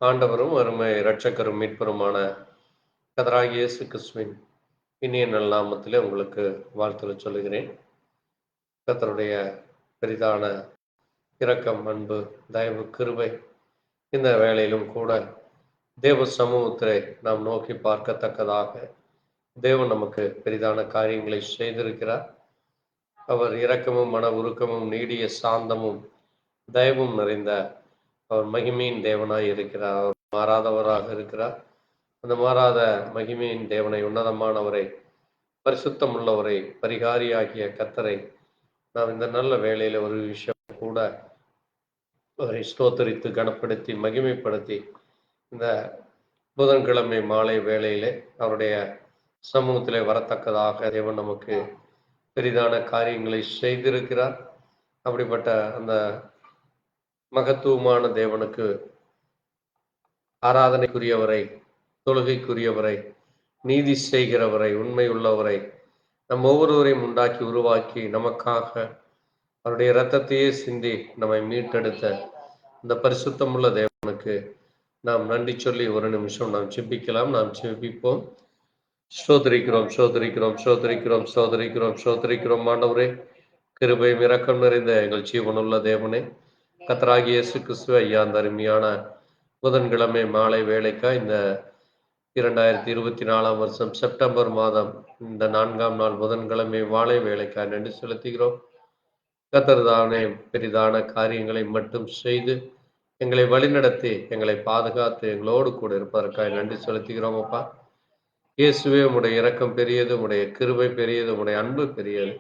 ஆண்டவரும் அருமை இரட்சகரும் மீட்பருமான கர்த்தராகிய இயேசு கிறிஸ்துவின் இனிய நல்நாமத்திலே உங்களுக்கு வாழ்த்துக்களை சொல்லுகிறேன். கர்த்தருடைய பெரிதான இரக்கம், அன்பு, தயவு, கிருபை இந்த வேளையிலும் கூட தேவ சமூகத்தை நாம் நோக்கி பார்க்கத்தக்கதாக தேவன் நமக்கு பெரிதான காரியங்களை செய்திருக்கிறார். அவர் இரக்கமும் மன உருக்கமும் நீடிய சாந்தமும் தயவும் நிறைந்த அவர் மகிமையின் தேவனாய் இருக்கிறார். அவர் மாறாதவராக இருக்கிறார். அந்த மாறாத மகிமையின் தேவனை, உன்னதமானவரை, பரிசுத்தம் உள்ளவரை, பரிகாரியாகிய கர்த்தரை நாம் இந்த நல்ல வேளையில ஒரு விஷயம் கூட அவரை ஸ்தோத்தரித்து கனப்படுத்தி மகிமைப்படுத்தி இந்த புதன்கிழமை மாலை வேளையிலே அவருடைய சமூகத்திலே வரத்தக்கதாக தேவன் நமக்கு பெரிதான காரியங்களை செய்திருக்கிறார். அப்படிப்பட்ட அந்த மகத்துவமான தேவனுக்கு ஆராதனைக்குரியவரை, தொழுகைக்குரியவரை, நீதி செய்கிறவரை, உண்மை உள்ளவரை, நம் ஒவ்வொருவரையும் உண்டாக்கி உருவாக்கி நமக்காக அவருடைய இரத்தத்தையே சிந்தி நம்மை மீட்டெடுத்த இந்த பரிசுத்தமுள்ள தேவனுக்கு நாம் நன்றி சொல்லி ஒரு நிமிஷம் நாம் ஜெபிக்கலாம். நாம் ஜெபிப்போம். ஸ்தோத்திரிக்கிறோம், ஸ்தோத்திரிக்கிறோம், ஸ்தோத்திரிக்கிறோம், ஸ்தோத்திரிக்கிறோம், ஸ்தோத்திரிக்கிறோம். ஆண்டவரே, கிருபையும் இரக்கம் நிறைந்த எங்கள் ஜீவனுள்ள தேவனே, கர்த்தராகிய இயேசு கிறிஸ்துவே, ஐயா, அந்த அருமையான புதன்கிழமை மாலை வேளைக்காய் இந்த 2024 வருஷம் செப்டம்பர் மாதம் இந்த 4ஆம் நாள் புதன்கிழமை மாலை வேளைக்காய் நன்றி செலுத்துகிறோம். கர்த்தர் தானே பெரிதான காரியங்களை மட்டும் செய்து எங்களை வழிநடத்தி எங்களை பாதுகாத்து எங்களோடு கூட இருப்பதற்காக நன்றி செலுத்துகிறோம். அப்பா இயேசுவே, உம்முடைய இரக்கம் பெரியது, உம்முடைய கிருபை பெரியது, உம்முடைய அன்பு பெரியது.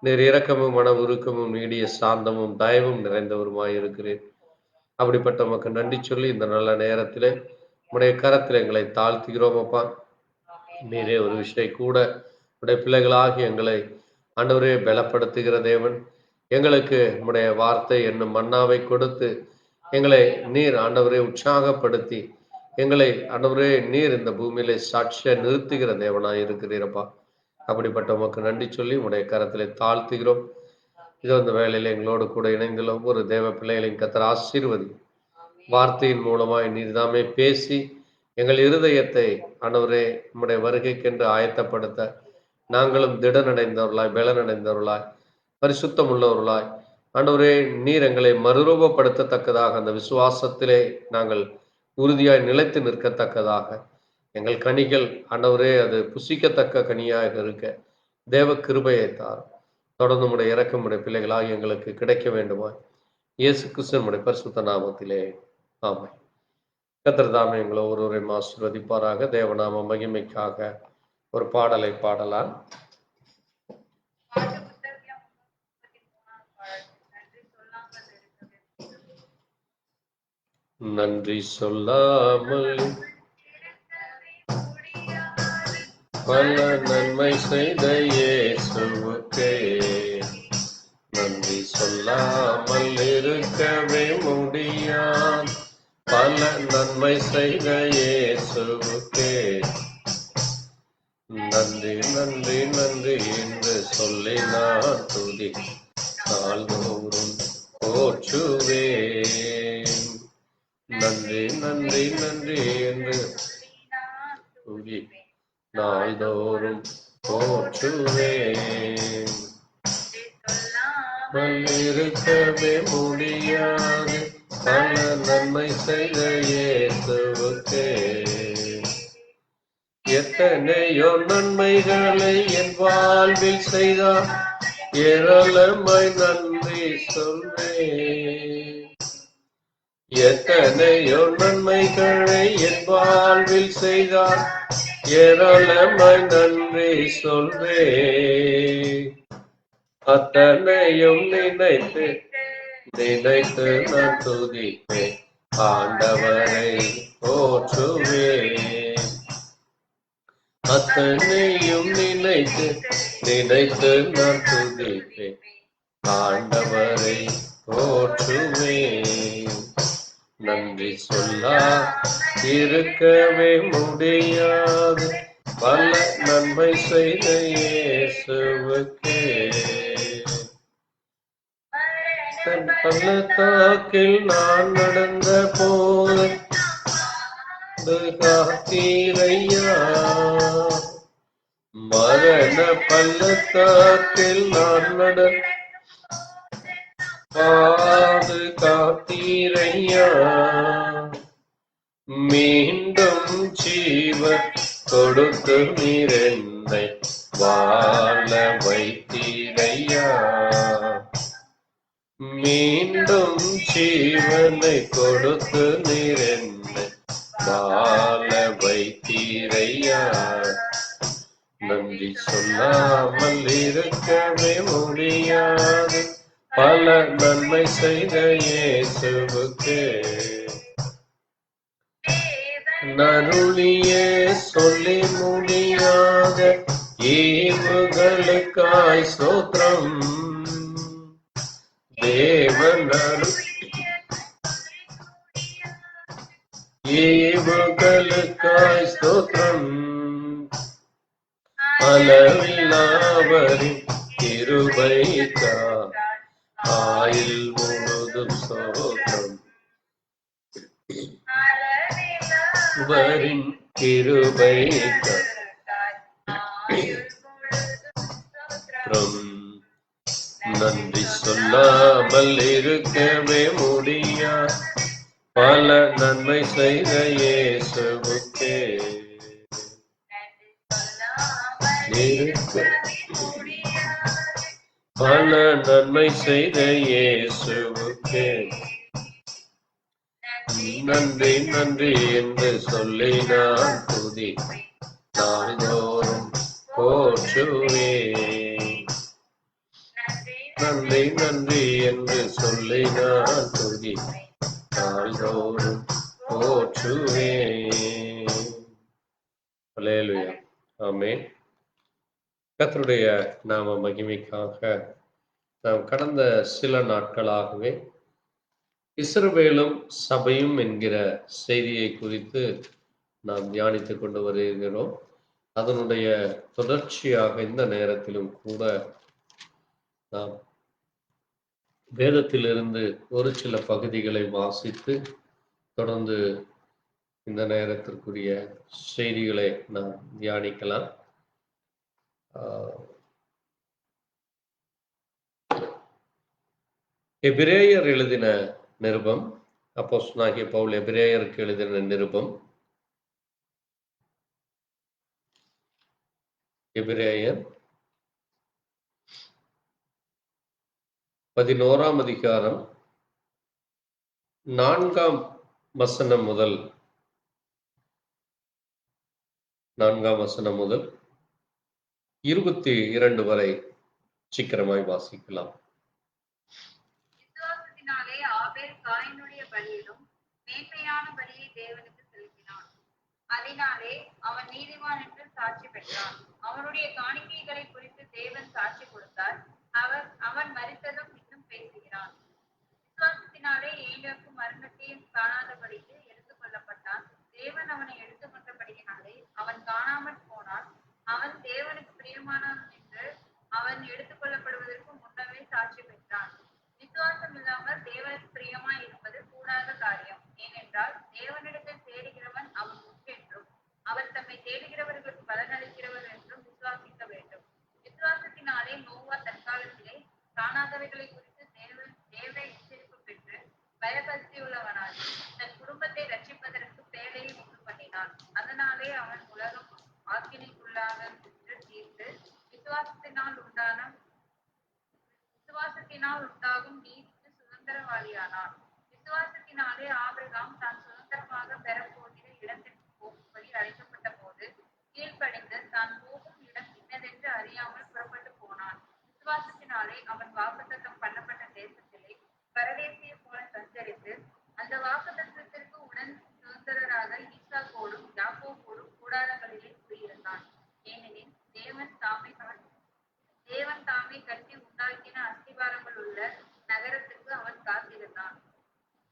நீர் இரக்கமும் மன உருக்கமும் நீடிய சாந்தமும் தயவும் நிறைந்தவருமாய் இருக்கிறேன். அப்படிப்பட்ட நமக்கு நன்றி சொல்லி இந்த நல்ல நேரத்திலே உடைய கரத்தில் எங்களை தாழ்த்துகிறோம். அப்பா நீரே ஒரு விஷயம் கூட உடைய பிள்ளைகளாகி எங்களை ஆண்டவரே பலப்படுத்துகிற தேவன். எங்களுக்கு உடைய வார்த்தை என்னும் மன்னாவை கொடுத்து எங்களை நீர் ஆண்டவரே உற்சாகப்படுத்தி எங்களை ஆண்டவரே நீர் இந்த பூமியிலே சாட்சியா நிறுத்துகிற தேவனாய் இருக்கிறீரப்பா. அப்படிப்பட்ட உமக்கு நன்றி சொல்லி உடைய கரத்திலே தாழ்த்துகிறோம். இதோ இந்த வேளையில எங்களோடு கூட இணைந்துள்ள ஒவ்வொரு தேவ பிள்ளைகளையும் கர்த்தர் ஆசீர்வதி. வார்த்தையின் மூலமாய் நீர்தாமே பேசி எங்கள் இருதயத்தை ஆண்டவரே உம்முடைய வருகைக்கென்று ஆயத்தப்படுத்த நாங்களும் திடனடைந்தவர்களாய், பலனடைந்தவர்களாய், பரிசுத்தம் உள்ளவர்களாய் ஆண்டவரே நீர் எங்களை மறுரூபப்படுத்தத்தக்கதாக அந்த விசுவாசத்திலே நாங்கள் உறுதியாய் நிலைத்து நிற்கத்தக்கதாக எங்கள் கனிகள் ஆண்டவரே அது புசிக்கத்தக்க கனியாக இருக்க தேவ கிருபையை தார். தொடர்ந்து உடைய இரக்கம் உடைய பிள்ளைகளாக எங்களுக்கு கிடைக்க வேண்டுமா இயேசு கிறிஸ்துவின் பரிசுத்த நாமத்திலே ஆமென். கர்த்தர் தாமே எங்களை ஒருவரையும் ஆசீர்வதிப்பாராக. தேவநாம மகிமைக்காக ஒரு பாடலை பாடலாம். நன்றி சொல்லாமல் பல நன்மை செய்த இயேசுவுக்கே நன்றி சொல்லாமல் இருக்கவே முடியாது. பல நன்மை செய்த இயேசுவுக்கே நன்றி நன்றி நன்றி என்று சொல்லி நான் துதி நாள்தோறும் போற்றுவேன். நன்றி நன்றி நன்றி என்று துதி நாள்தோறும் போற்றுவேன். இருக்கவே முடியாது பல நன்மை செய்த இயேசுவுக்கே எத்தனையோ நன்மைகளை என் வாழ்வில் செய்தார், ஏராளமாய் நன்றி சொல்வேன். எத்தனையோ நன்மைகளை என் வாழ்வில் செய்தார், ஏராளமாய் நன்றி சொல்வேன். அத்தனையும் நினைத்து நினைத்து நான் துதிப்பேன், ஆண்டவரை போற்றுவேன். அத்தனையும் நினைத்து நினைத்து நான் துதிப்பேன், ஆண்டவரை போற்றுவேன். நன்றி சொல்லா இருக்கவே முடியாது பல நன்மை செய்த இயேசுவுக்கே. தன் பள்ளத்தாக்கில் நான் நடந்த போது காத்தீரையா, மரண பள்ளத்தாக்கில் நான் காத்தீரையா, மீண்டும் ஜீவன் கொடுத்து நீர் என்னை வாழ வைத்தீரையா, மீண்டும் ஜீவனை கொடுத்து நீர் என்னை வாழ வைத்தீரையா. நன்றி சொல்லாமல் இருக்கவே முடியாது, பல நன்மை செய்த இயேசுவுக்கு நருளியே சொல்லி முடியாத ஈவுகளுக்காய் ஸ்தோத்திரம். தேவன் ஈவுகளுக்காய் ஸ்தோத்திரம். அளவில்லாவரின் கிருபைக்காய் ஆயுள் முழுதும் ஸ்தோத்திரம். வரின் கிருபைக்காய் நன்றி சொல்லாமல் இருக்கவே முடியாது, பல நன்மை செய்த இயேசுவுக்கே பல நன்மை செய்த இயேசுவுக்கே நன்றி நன்றி என்று சொல்லி நான் துதி நாள்தோறும் போற்றுவே. நன்றி நன்றி என்று சொல்லி நான் துதி நாள்தோறும் போற்றுவே. அல்லேலூயா, ஆமென். கர்த்தருடைய நாம மகிமைக்காக நாம் கடந்த சில நாட்களாகவே இஸ்ரவேலும் சபையும் என்கிற செய்தியை குறித்து நாம் தியானித்துக் கொண்டு வருகிறோம். அதனுடைய தொடர்ச்சியாக இந்த நேரத்திலும் கூட நாம் வேதத்திலிருந்து ஒரு சில பகுதிகளை வாசித்து தொடர்ந்து இந்த நேரத்திற்குரிய செய்திகளை நாம் தியானிக்கலாம். எபிரேயர் எழுதின நிருபம், அப்போஸ்தலனாகிய பவுல் எபிரேயருக்கு எழுதின நிருபம், எபிரேயர் 11ஆம் அதிகாரம் 4ஆம் வசனம் முதல் 22 வரை சீக்கிரமாய் வாசிக்கலாம். விசுவாசத்தினாலே ஆபேல் காயீனுடைய பலியிலும் மேன்மையான பலியை தேவனுக்கு செலுத்தினான். அதனாலே அவன் நீதிமான் என்று சாட்சி பெற்றான். அவனுடைய காணிக்கைகளை குறித்து தேவன் சாட்சி கொடுத்தார். அவன் மரித்ததும் இன்னும் பேசுகிறான். விசுவாசத்தினாலே ஏனோக்கு மரணத்தையும் காணாதபடிக்கு எடுத்துக் கொள்ளப்பட்டான். தேவன் அவனை எடுத்துக் கொண்டபடியினாலே அவன் காணாமற் போனான். அவன் தேவனுக்கு பிரியமானவன் என்று அவன் எடுத்துக் கொள்ளப்படுவதற்கு முன்னமே சாட்சி பெற்றான். விசுவாசம் இல்லாமல் தேவனுக்கு பிரியமாய் இருப்பது கூடாத காரியம். ஏனென்றால் தேவனிடத்தில் தேடுகிறவன் அவன் என்றும் அவர் தம்மை தேடுகிறவர்களுக்கு பலனளிக்கிறவர் என்றும் விசுவாசிக்க வேண்டும். விசுவாசத்தினாலே நோவா தற்காலத்திலே காணாதவைகளை குறித்து தேவ எச்சரிப்பு பெற்று பயபக்தியுள்ளவனாகி தன் குடும்பத்தை ரட்சிப்பதற்கு பேழையை உண்டு பண்ணினான். அதனாலே அவன் உலகம் ஆக்கினைக்குள்ளாக என்று தீர்த்து விசுவாசத்தினால் உண்டாகும் நீதிக்கு சுதந்திரவாளியானான். விசுவாசத்தினாலே ஆபிரகாம் தான் சுதந்திரமாக பெறப்போகிற இடத்திற்கு போகும்படி அழைக்கப்பட்ட போது கீழ்ப்படிந்து தான் போகும் இடம் இன்னதென்று அறியாமல் புறப்பட்டு போனான். விசுவாசத்தினாலே அவன் வாக்குத்தத்தம் பண்ணப்பட்ட தேசத்திலே பரதேசியை போல சஞ்சரித்து அந்த வாக்குத்தத்தத்திற்கு உடன் சுதந்திரராக ஈசாக்கோடும் யாக்கோபோடும் கூடாரங்களிலே குடியிருந்தான். ஏனெனில் தேவன் தாமே கட்டி உண்டாக்கின அஸ்திபாரங்கள் உள்ள நகரத்துக்கு அவன் காத்திருந்தான்.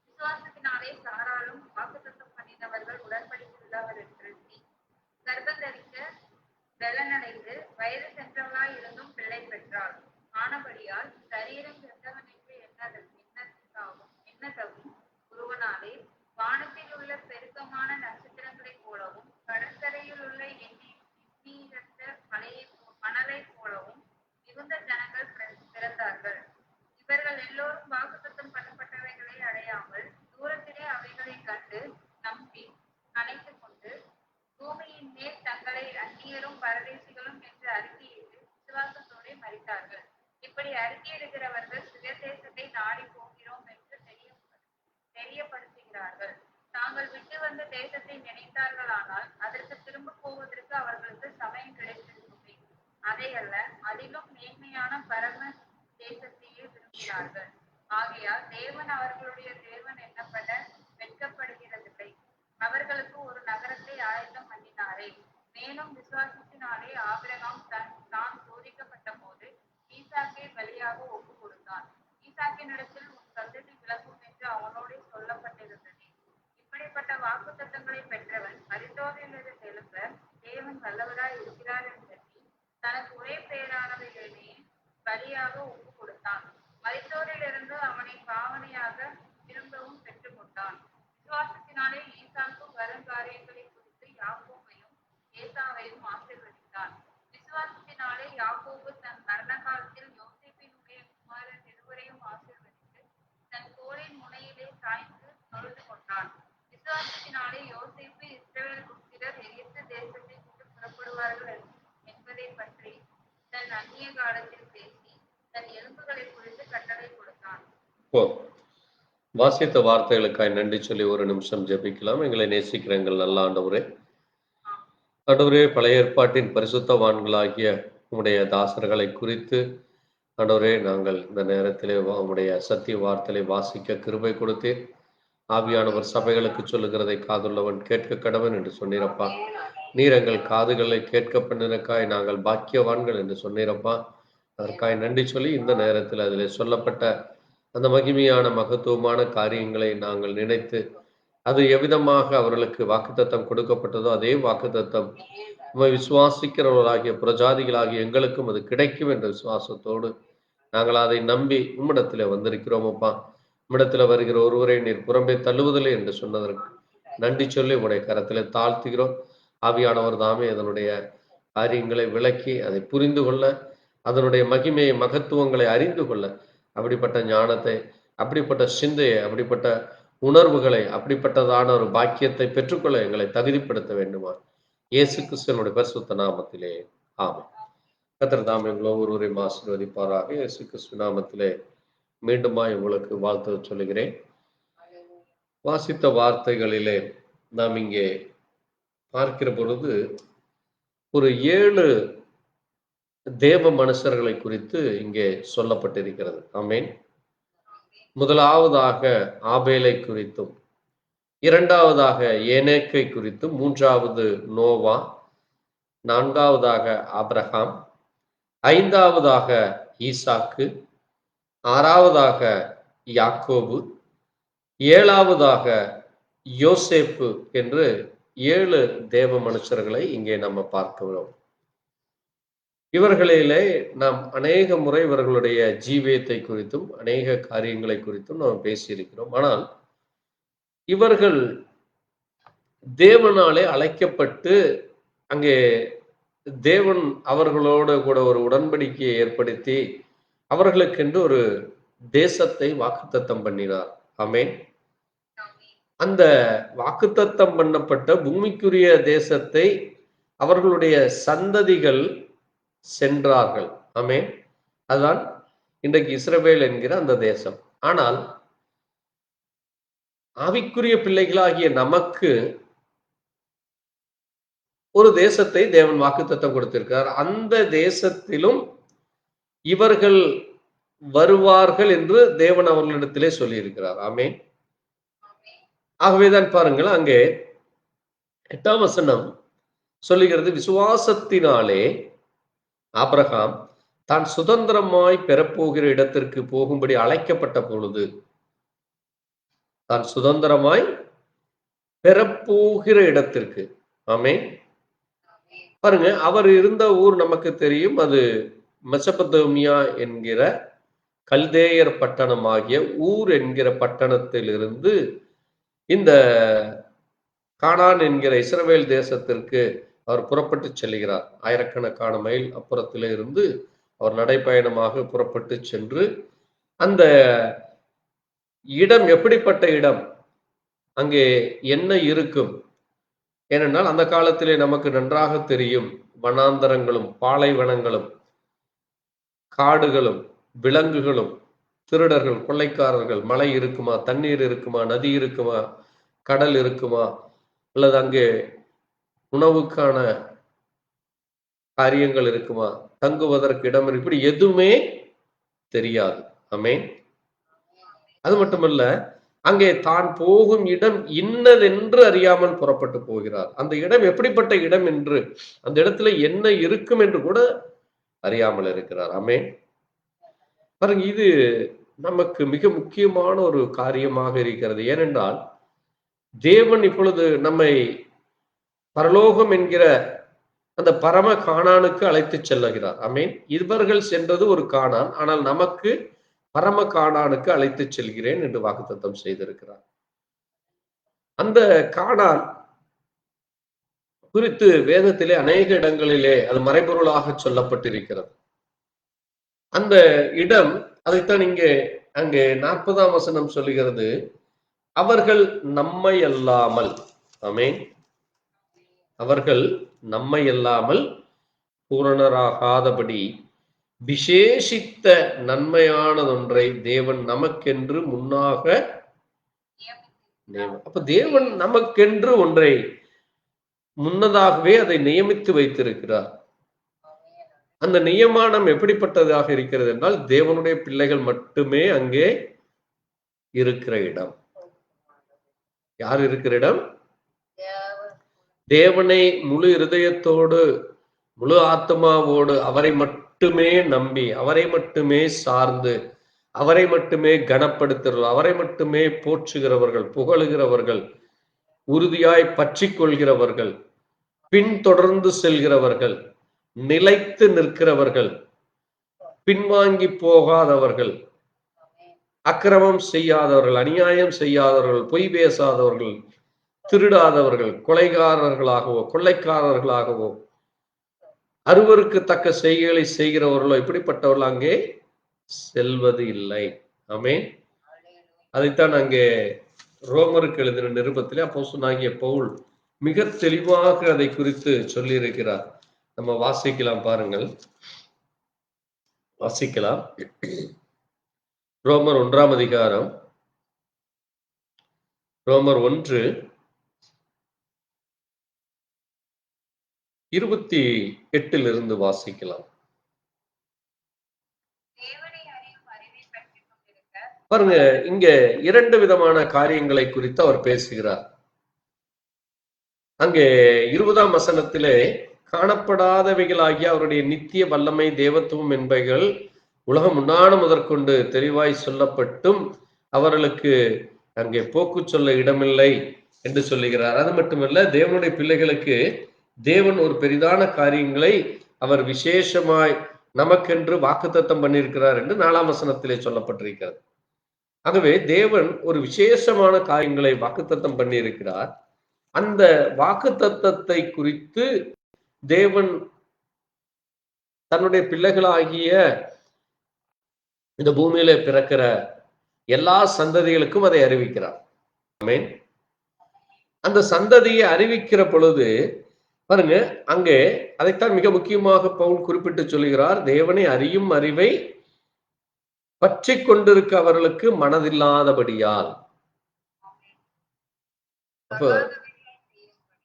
விசுவாசத்தினாலே சாராலும் வாக்குத்தத்தம் பண்ணினவர்கள் உடன்படிக்கை உள்ளவர் என்று கர்ப்பந்தரிக்க பலனடைந்து வயது சென்றவளாய் இருந்தும் பிள்ளை பெற்றாள். ஆனபடியால் சரீரம் சென்றவன் என்று எண்ணத்தகும் ஒருவனாலே வானத்தில் உள்ள பெருக்கமான நட்சத்திரங்களை அறிக்கையிடுகிறவர்கள் சுயதேசத்தை நாடி போகிறோம் என்று தெரியப்படுத்துகிறார்கள். தாங்கள் விட்டு வந்த தேசத்தை நினைத்தார்களானால் அதற்கு திரும்ப போவதற்கு அவர்களுக்கு சமயம் கிடைத்திருக்குமே. அதையல்ல, அதிலும் மேன்மையான பரம தேசத்தையே விரும்புகிறார்கள். ஆகையால் தேவன் அவர்களுடைய தேவன் என்னப்பட வெட்கப்படுகிறதில்லை. அவர்களுக்கு ஒரு நகரத்தை ஆயத்தம் பண்ணினாரே. மேலும் விசுவாசத்தினாலே ஆபிரகாம் தான் சோதிக்கப்பட்ட போது ஈசாக்கை பலியாக ஒப்பு கொடுத்தான். ஈசாக்கினிடத்தில் உன் சந்ததி விளக்கும் என்று அவனோடு சொல்லப்பட்டிருந்தது. இப்படிப்பட்ட வாக்குத்தத்தங்களை பெற்றவன் மரித்தோரிலிருந்து எழுப்ப தேவன் வல்லவராய் இருக்கிறார் என்று தனக்கு ஒரே பெயரானவைகளே பலியாக ஒப்பு கொடுத்தான். மரித்தோரிலிருந்து அவனை பாவனையாக திரும்பவும் பெற்றுக் கொண்டான். விசுவாசத்தினாலே ஈசாக்கு வருங்காரியங்களை குறித்து யாக்கோபையும் ஏசாவையும் ஆசீர்வதித்தான். விசுவாசத்தினாலே யாக்கோபு தன் மரண காலத்தில் யோசேப்பினுடைய குமாரர் இருவரையும் ஆசீர்வதித்து தன் கோலின் முனையிலே சாய்ந்து தொழுது கொண்டான். விசுவாசத்தினாலே யோசேப்பு இஸ்ரவேல் புத்திரர் எகிப்து தேசத்தை விட்டு புறப்படுவார்கள் என்பதை பற்றி தன் அந்நிய காலத்தில் பேசி தன் எலும்புகளை குறித்து கட்டளை கொடுத்தான். வாசித்த வார்த்தைகளுக்காய் நன்றி சொல்லி ஒரு நிமிஷம் ஜெபிக்கலாம். எங்களை நேசிக்கிற எங்கள் நல்ல ஆண்டவரே, ஆண்டவரே, பழைய ஏற்பாட்டின் பரிசுத்தவான்களாகிய உம்முடைய தாசர்களை குறித்து ஆண்டவரே நாங்கள் இந்த நேரத்திலே உம்முடைய சத்திய வார்த்தையை வாசிக்க கிருபை கொடுத்தீர். ஆவியானவர் சபைகளுக்கு சொல்லுகிறதை காதுள்ளவன் கேட்க கடவன் என்று சொன்னீரப்பா. நீர் எங்கள் காதுகளை கேட்க பண்ணினக்காய் நாங்கள் பாக்கியவான்கள் என்று சொன்னீரப்பா. அதற்காய் நன்றி சொல்லி இந்த நேரத்தில் அதில் சொல்லப்பட்ட அந்த மகிமையான மகத்துவமான காரியங்களை நாங்கள் நினைத்து அது எவ்விதமாக அவர்களுக்கு வாக்குத்தத்தம் கொடுக்கப்பட்டதோ அதே வாக்குத்தத்தம் விசுவாசிக்கிறவர்களாகிய பிரஜாதிகளாகிய எங்களுக்கும் அது கிடைக்கும் என்ற விசுவாசத்தோடு நாங்கள் அதை நம்பி உம்மிடத்தில் வந்திருக்கிறோம் அப்பா. உம்மிடத்தில் வருகிற ஒருவரை நீர் புறம்பே தள்ளுவதில்லை என்று சொன்னதற்கு நன்றி சொல்லி உடைய கரத்தில் தாழ்த்துகிறோம். ஆவியானவர் தாமே அதனுடைய காரியங்களை விளக்கி அதை புரிந்து கொள்ள, அதனுடைய மகிமையை மகத்துவங்களை அறிந்து கொள்ள, அப்படிப்பட்ட ஞானத்தை, அப்படிப்பட்ட சிந்தையை, அப்படிப்பட்ட உணர்வுகளை, அப்படிப்பட்டதான ஒரு பாக்கியத்தை பெற்றுக்கொள்ள எங்களை தகுதிப்படுத்த வேண்டுமா இயேசு கிறிஸ்துவினுடைய பரிசுத்த நாமத்திலே ஆமென். கர்த்தர் தாமே உங்களை ஒருவரையும் ஆசீர்வதிப்பாராக. இயேசு கிறிஸ்து நாமத்திலே மீண்டுமாய் உங்களுக்கு வாழ்த்து சொல்லுகிறேன். வாசித்த வார்த்தைகளிலே நாம் இங்கே பார்க்கிற பொழுது ஒரு 7 தேவ மனுஷர்களை குறித்து இங்கே சொல்லப்பட்டிருக்கிறது. ஆமென். முதலாவதாக ஆபேலை குறித்தும், இரண்டாவதாக ஏனேக்கை குறித்தும், மூன்றாவது நோவா, நான்காவதாக ஆபிரகாம், ஐந்தாவதாக ஈசாக்கு, ஆறாவதாக யாக்கோபு, ஏழாவதாக யோசேப்பு என்று 7 தேவ மனுஷர்களை இங்கே நம்ம பார்க்கிறோம். இவர்களிலே நாம் அநேக முறை இவர்களுடைய ஜீவியத்தை குறித்தும் அநேக காரியங்களை குறித்தும் நாம் பேசியிருக்கிறோம். ஆனால் இவர்கள் தேவனாலே அழைக்கப்பட்டு அங்கே தேவன் அவர்களோடு கூட ஒரு உடன்படிக்கையை ஏற்படுத்தி அவர்களுக்கென்று ஒரு தேசத்தை வாக்குத்தத்தம் பண்ணினார். ஆமென். அந்த வாக்குத்தத்தம் பண்ணப்பட்ட பூமிக்குரிய தேசத்தை அவர்களுடைய சந்ததிகள் சென்றார்கள். ஆமென். அதுதான் இன்றைக்கு இஸ்ரவேல் என்கிற அந்த தேசம். ஆனால் ஆவிக்குரிய பிள்ளைகளாகிய நமக்கு ஒரு தேசத்தை தேவன் வாக்குத்தத்தம் கொடுத்திருக்கிறார். அந்த தேசத்திலும் இவர்கள் வருவார்கள் என்று தேவன் அவர்களிடத்திலே சொல்லியிருக்கிறார். ஆமென். ஆகவேதான் பாருங்கள், அங்கே 8ஆம் வசனம் சொல்லுகிறது, விசுவாசத்தினாலே ஆபிரகாம் தான் சுதந்திரமாய் பெறப்போகிற இடத்திற்கு போகும்படி அழைக்கப்பட்ட பொழுது, தான் சுதந்திரமாய் பெறப்போகிற இடத்திற்கு, ஆமென். பாருங்க, அவர் இருந்த ஊர் நமக்கு தெரியும். அது மெசபத்தோமியா என்கிற கல்தேயர் பட்டணமாகிய ஊர் என்கிற பட்டணத்திலிருந்து இந்த கானான் என்கிற இஸ்ரவேல் தேசத்திற்கு அவர் புறப்பட்டு செல்கிறார். ஆயிரக்கணக்கான மைல் அப்புறத்திலே இருந்து அவர் நடைப்பயணமாக புறப்பட்டு சென்று அந்த இடம் எப்படிப்பட்ட இடம், அங்கே என்ன இருக்கும்? ஏனென்றால் அந்த காலத்திலே நமக்கு நன்றாக தெரியும், வனாந்தரங்களும் பாலைவனங்களும் காடுகளும் விலங்குகளும், திருடர்கள், கொள்ளைக்காரர்கள், மழை இருக்குமா, தண்ணீர் இருக்குமா, நதி இருக்குமா, கடல் இருக்குமா, அல்லது அங்கே உணவுக்கான காரியங்கள் இருக்குமா, தங்குவதற்கு இடம் இப்படி எதுவுமே தெரியாது. ஆமென். அது மட்டுமல்ல, அங்கே தான் போகும் இடம் இன்னதென்று அறியாமல் புறப்பட்டு போகிறார். அந்த இடம் எப்படிப்பட்ட இடம் என்று, அந்த இடத்துல என்ன இருக்கும் என்று கூட அறியாமல் இருக்கிறார். ஆமென். பாருங்க, இது நமக்கு மிக முக்கியமான ஒரு காரியமாக இருக்கிறது. ஏனென்றால் தேவன் இப்பொழுது நம்மை பரலோகம் என்கிற அந்த பரம கானானுக்கு அழைத்து செல்லுகிறார். ஆமென். இவர்கள் சென்றது ஒரு கானான், ஆனால் நமக்கு பரம கானானுக்கு அழைத்து செல்கிறேன் என்று வாக்குத்தத்தம் செய்திருக்கிறார். அந்த கானான் குறித்து வேதத்திலே அநேக இடங்களிலே அது மறைபொருளாக சொல்லப்பட்டிருக்கிறது. அந்த இடம், அதைத்தான் அங்கே 40ஆம் வசனம் சொல்லுகிறது, அவர்கள் நம்மை அல்லாமல், ஆமென், அவர்கள் நம்மை அல்லாமல் பூரணராகாதபடி விசேஷித்த நன்மையானதொன்றை தேவன் நமக்கென்று முன்னாக அப்ப தேவன் நமக்கென்று ஒன்றை முன்னதாகவே அதை நியமித்து வைத்திருக்கிறார். அந்த நியமனம் எப்படிப்பட்டதாக இருக்கிறது என்றால், தேவனுடைய பிள்ளைகள் மட்டுமே அங்கே இருக்கிற இடம். யார் இருக்கிற இடம்? தேவனை முழு இருதயத்தோடு, முழு ஆத்மாவோடு, அவரை மட்டுமே நம்பி, அவரை மட்டுமே சார்ந்து, அவரை மட்டுமே கனப்படுத்துகிறவர்கள், அவரை மட்டுமே போற்றுகிறவர்கள், புகழுகிறவர்கள், உறுதியாய் பற்றி கொள்கிறவர்கள், பின்தொடர்ந்து செல்கிறவர்கள், நிலைத்து நிற்கிறவர்கள், பின்வாங்கி போகாதவர்கள், அக்கிரமம் செய்யாதவர்கள், அநியாயம் செய்யாதவர்கள், பொய் பேசாதவர்கள், திருடாதவர்கள், கொலைகாரர்களாகவோ கொள்ளைக்காரர்களாகவோ அருவருக்கு தக்க செய்கைகளை செய்கிறவர்களோ இப்படிப்பட்டவர்கள் அங்கே செல்வது இல்லை. ஆமென். அதைத்தான் அங்கே ரோமருக்கு எழுதின நிருபத்திலே அப்போஸ்தலனாகிய பவுல் மிக தெளிவாக அதை குறித்து சொல்லி இருக்கிறார். நம்ம வாசிக்கலாம், பாருங்கள், வாசிக்கலாம். ரோமர் 1ஆம் அதிகாரம், ரோமர் 1:28 வாசிக்கலாம். பாருங்க, இங்க 2 விதமான காரியங்களை குறித்து அவர் பேசுகிறார். அங்கே 20ஆம் வசனத்திலே காணப்படாதவைகளாகிய அவருடைய நித்திய வல்லமை, தேவத்துவம் என்பவைகள் உலகம் உண்டான முதற்கொண்டு தெளிவாய் சொல்லப்பட்டும் அவர்களுக்கு அங்கே போக்கு சொல்ல இடமில்லை என்று சொல்லுகிறார். அது மட்டுமல்ல, தேவனுடைய பிள்ளைகளுக்கு தேவன் ஒரு பெரிதான காரியங்களை அவர் விசேஷமாய் நமக்கென்று வாக்குத்தத்தம் பண்ணியிருக்கிறார் என்று 4ஆம் வசனத்திலே சொல்லப்பட்டிருக்கிறது. ஆகவே தேவன் ஒரு விசேஷமான காரியங்களை வாக்குத்தத்தம் பண்ணியிருக்கிறார். அந்த வாக்குத்தத்தத்தை குறித்து தேவன் தன்னுடைய பிள்ளைகளாகிய இந்த பூமியில பிறக்கிற எல்லா சந்ததிகளுக்கும் அதை அறிவிக்கிறார். ஆமென். அந்த சந்ததியை அறிவிக்கிற பொழுது பாருங்க, அங்கே அதைத்தான் மிக முக்கியமாக பவுல் குறிப்பிட்டு சொல்கிறார், தேவனை அறியும் அறிவை பற்றி கொண்டிருக்க அவர்களுக்கு மனதில்லாதபடியால். அப்ப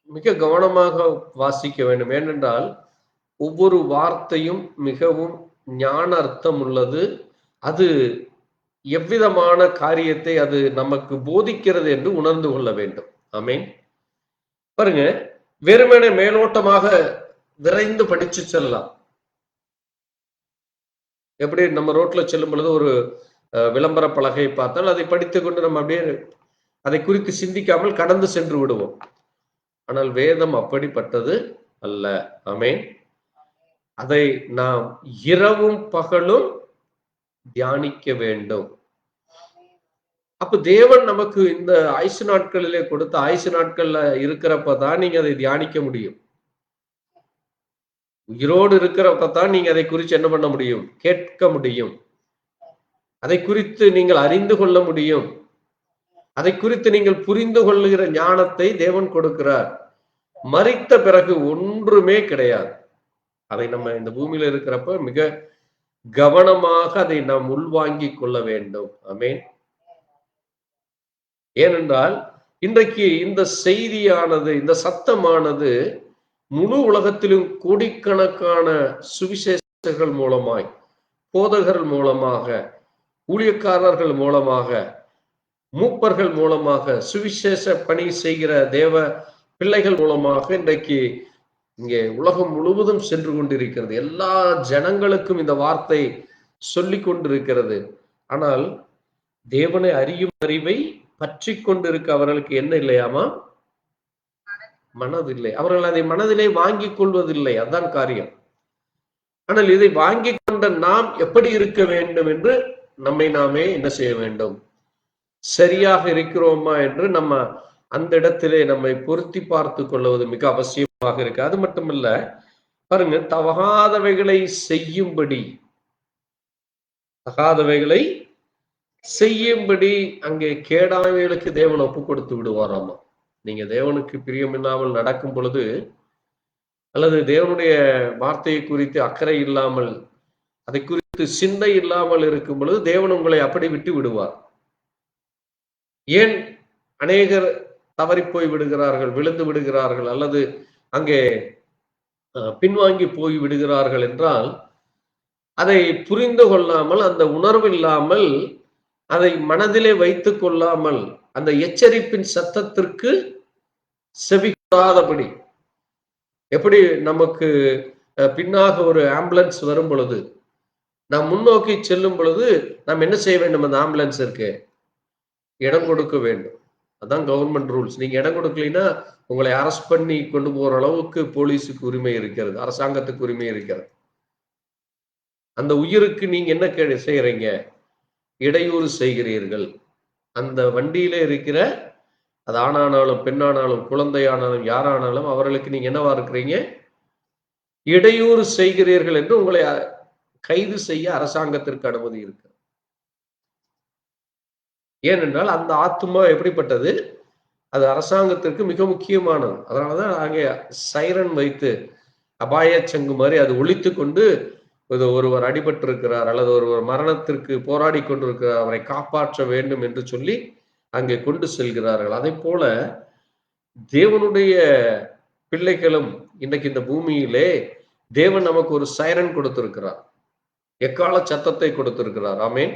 மிக கவனமாக வாசிக்க வேண்டும். ஏனென்றால் ஒவ்வொரு வார்த்தையும் மிகவும் ஞான அர்த்தம் உள்ளது. அது எவ்விதமான காரியத்தை அது நமக்கு போதிக்கிறது என்று உணர்ந்து கொள்ள வேண்டும். ஆமென். பாருங்க, வெறுமனே மேலோட்டமாக விரைந்து படிச்சு செல்லலாம். எப்படி நம்ம ரோட்ல செல்லும் பொழுது ஒரு விளம்பர பலகை பார்த்தால் அதை படித்துக் கொண்டு நம்ம அப்படியே அதை குறித்து சிந்திக்காமல் கடந்து சென்று விடுவோம். ஆனால் வேதம் அப்படிப்பட்டது அல்ல. ஆமென். அதை நாம் இரவும் பகலும் தியானிக்க வேண்டும். அப்ப தேவன் நமக்கு இந்த ஆயுசு நாட்களிலே கொடுத்த ஆயுசு நாட்கள்ல இருக்கிறப்பதான் நீங்க அதை தியானிக்க முடியும். உயிரோடு இருக்கிறப்பதான் நீங்க அதை குறித்து என்ன பண்ண முடியும்? கேட்க முடியும். அதை குறித்து நீங்கள் அறிந்து கொள்ள முடியும். அதை குறித்து நீங்கள் புரிந்து கொள்ளுகிற ஞானத்தை தேவன் கொடுக்கிறார். மரித்த பிறகு ஒன்றுமே கிடையாது. அதை நம்ம இந்த பூமியில இருக்கிறப்ப மிக கவனமாக அதை நாம் உள்வாங்கிக் கொள்ள வேண்டும். ஆமென். ஏனென்றால் இன்றைக்கு இந்த செய்தியானது, இந்த சத்தமானது முழு உலகத்திலும் கோடிக்கணக்கான சுவிசேஷகர்கள் மூலமாய், போதகர்கள் மூலமாக, ஊழியக்காரர்கள் மூலமாக, மூப்பர்கள் மூலமாக, சுவிசேஷ பணி செய்கிற தேவ பிள்ளைகள் மூலமாக இன்றைக்கு இங்கே உலகம் முழுவதும் சென்று கொண்டிருக்கிறது. எல்லா ஜனங்களுக்கும் இந்த வார்த்தை சொல்லிக் கொண்டிருக்கிறது. ஆனால் தேவனை அறியும் அறிவை பற்றி கொண்டிருக்க அவர்களுக்கு என்ன இல்லையாமா? மனதில்லை. அவர்கள் அதை மனதிலே வாங்கிக் கொள்வதில்லை. அதான் காரியம். ஆனால் இதை வாங்கிக் கொண்ட நாம் எப்படி இருக்க வேண்டும் என்று நம்மை நாமே என்ன செய்ய வேண்டும்? சரியாக இருக்கிறோமா என்று நம்ம அந்த இடத்திலே நம்மை பொருத்தி பார்த்து கொள்வது மிக அவசியமாக இருக்கு. அது மட்டுமல்ல, பாருங்க, தகாதவைகளை செய்யும்படி அங்கே கேடானவைகளுக்கு தேவன் ஒப்பு கொடுத்து விடுவாராமா. நீங்க தேவனுக்கு பிரியமில்லாமல் நடக்கும் பொழுது, அல்லது தேவனுடைய வார்த்தையை குறித்து அக்கறை இல்லாமல், அதை குறித்து சிந்தை இல்லாமல் இருக்கும் பொழுது தேவன் உங்களை அப்படி விட்டு விடுவார். ஏன் அநேகர் தவறி போய் விடுகிறார்கள், விழுந்து விடுகிறார்கள், அல்லது அங்கே பின்வாங்கி போய் விடுகிறார்கள் என்றால், அதை புரிந்து கொள்ளாமல், அந்த உணர்வு இல்லாமல், அதை மனதிலே வைத்துக் கொள்ளாமல், அந்த எச்சரிப்பின் சத்தத்திற்கு செவிக்கூடாதபடி. எப்படி நமக்கு பின்னாக ஒரு ஆம்புலன்ஸ் வரும் பொழுது, நாம் முன்னோக்கி செல்லும் பொழுது நாம் என்ன செய்ய வேண்டும்? அந்த ஆம்புலன்ஸிற்கு இடம் கொடுக்க வேண்டும். அதான் கவர்மெண்ட் ரூல்ஸ். நீங்க இடம் கொடுக்கலைன்னா உங்களை அரெஸ்ட் பண்ணி கொண்டு போற அளவுக்கு போலீஸுக்கு உரிமை இருக்கிறது, அரசாங்கத்துக்கு உரிமை இருக்கிறது. அந்த உயிருக்கு நீங்க என்ன செய்யறீங்க? இடையூறு செய்கிறீர்கள். அந்த வண்டியில இருக்கிற, அது ஆணானாலும் பெண்ணானாலும் குழந்தையானாலும் யாரானாலும் அவர்களுக்கு நீங்க என்னவா இருக்கிறீங்க? இடையூறு செய்கிறீர்கள் என்று உங்களை கைது செய்ய அரசாங்கத்திற்கு அனுமதி இருக்கு. ஏனென்றால் அந்த ஆத்துமா எப்படிப்பட்டது? அது அரசாங்கத்திற்கு மிக முக்கியமானது. அதனாலதான் அங்கே சைரன் வைத்து அபாய சங்கு மாதிரி அது ஒழித்து கொண்டு, ஒருவர் அடிபட்டிருக்கிறார் அல்லது ஒருவர் மரணத்திற்கு போராடி கொண்டிருக்கிறார், அவரை காப்பாற்ற வேண்டும் என்று சொல்லி அங்கே கொண்டு செல்கிறார்கள். அதை போல தேவனுடைய பிள்ளைகளும் இன்றைக்கு இந்த பூமியிலே தேவன் நமக்கு ஒரு சைரன் கொடுத்திருக்கிறார், எக்கால சத்தத்தை கொடுத்திருக்கிறார். ஆமென்.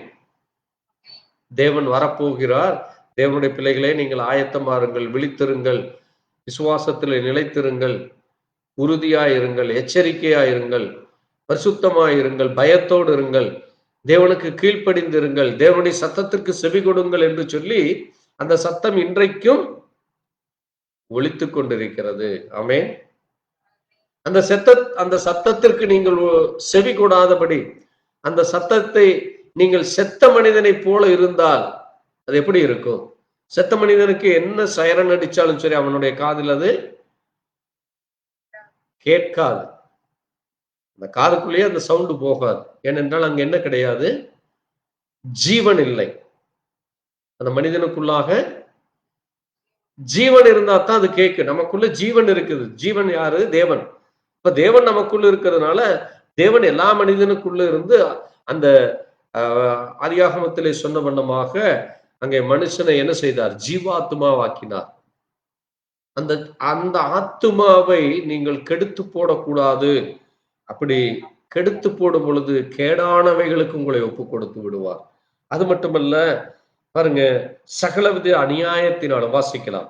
தேவன் வரப்போகிறார். தேவனுடைய பிள்ளைகளே, நீங்கள் ஆயத்தமாருங்கள், விழித்திருங்கள், விசுவாசத்தில் நிலைத்திருங்கள், உறுதியாயிருங்கள், எச்சரிக்கையாயிருங்கள், பரிசுத்தமாயிருங்கள், பயத்தோடு இருங்கள், தேவனுக்கு கீழ்ப்படிந்திருங்கள், தேவனுடைய சத்தத்திற்கு செவி கொடுங்கள் என்று சொல்லி அந்த சத்தம் இன்றைக்கும் ஒலித்து கொண்டிருக்கிறது. ஆமென். அந்த சத்தத்திற்கு நீங்கள் செவி கொடாதபடி, அந்த சத்தத்தை நீங்கள் செத்த மனிதனை போல இருந்தால் அது எப்படி இருக்கும்? செத்த மனிதனுக்கு என்ன சைரன் அடிச்சாலும் சரி அவனுடைய காதில் அது கேட்காது. அந்த காதுக்குள்ளேயே அந்த சவுண்டு போகாது. ஏனென்றால் அங்க என்ன கிடையாது? ஜீவன் இல்லை. அந்த மனிதனுக்குள்ளாக ஜீவன் இருந்தா தான் அது கேட்கு. நமக்குள்ள ஜீவன் இருக்குது. ஜீவன் யாரு? தேவன். இப்ப தேவன் நமக்குள்ள இருக்கிறதுனால தேவன் எல்லா மனிதனுக்குள்ள இருந்து அந்த ஆதியாகமத்திலே சொன்ன வண்ணமாக அங்கே மனுஷனை என்ன செய்தார்? ஜீவாத்மாவாக்கினார். அந்த ஆத்துமாவை நீங்கள் கெடுத்து போடக்கூடாது. அப்படி கெடுத்து போடும் பொழுது கேடானவைகளுக்கு உங்களை ஒப்பு கொடுத்து விடுவார். அது மட்டுமல்ல, பாருங்க, சகலவித அநியாயத்தினாலும் வாசிக்கலாம்.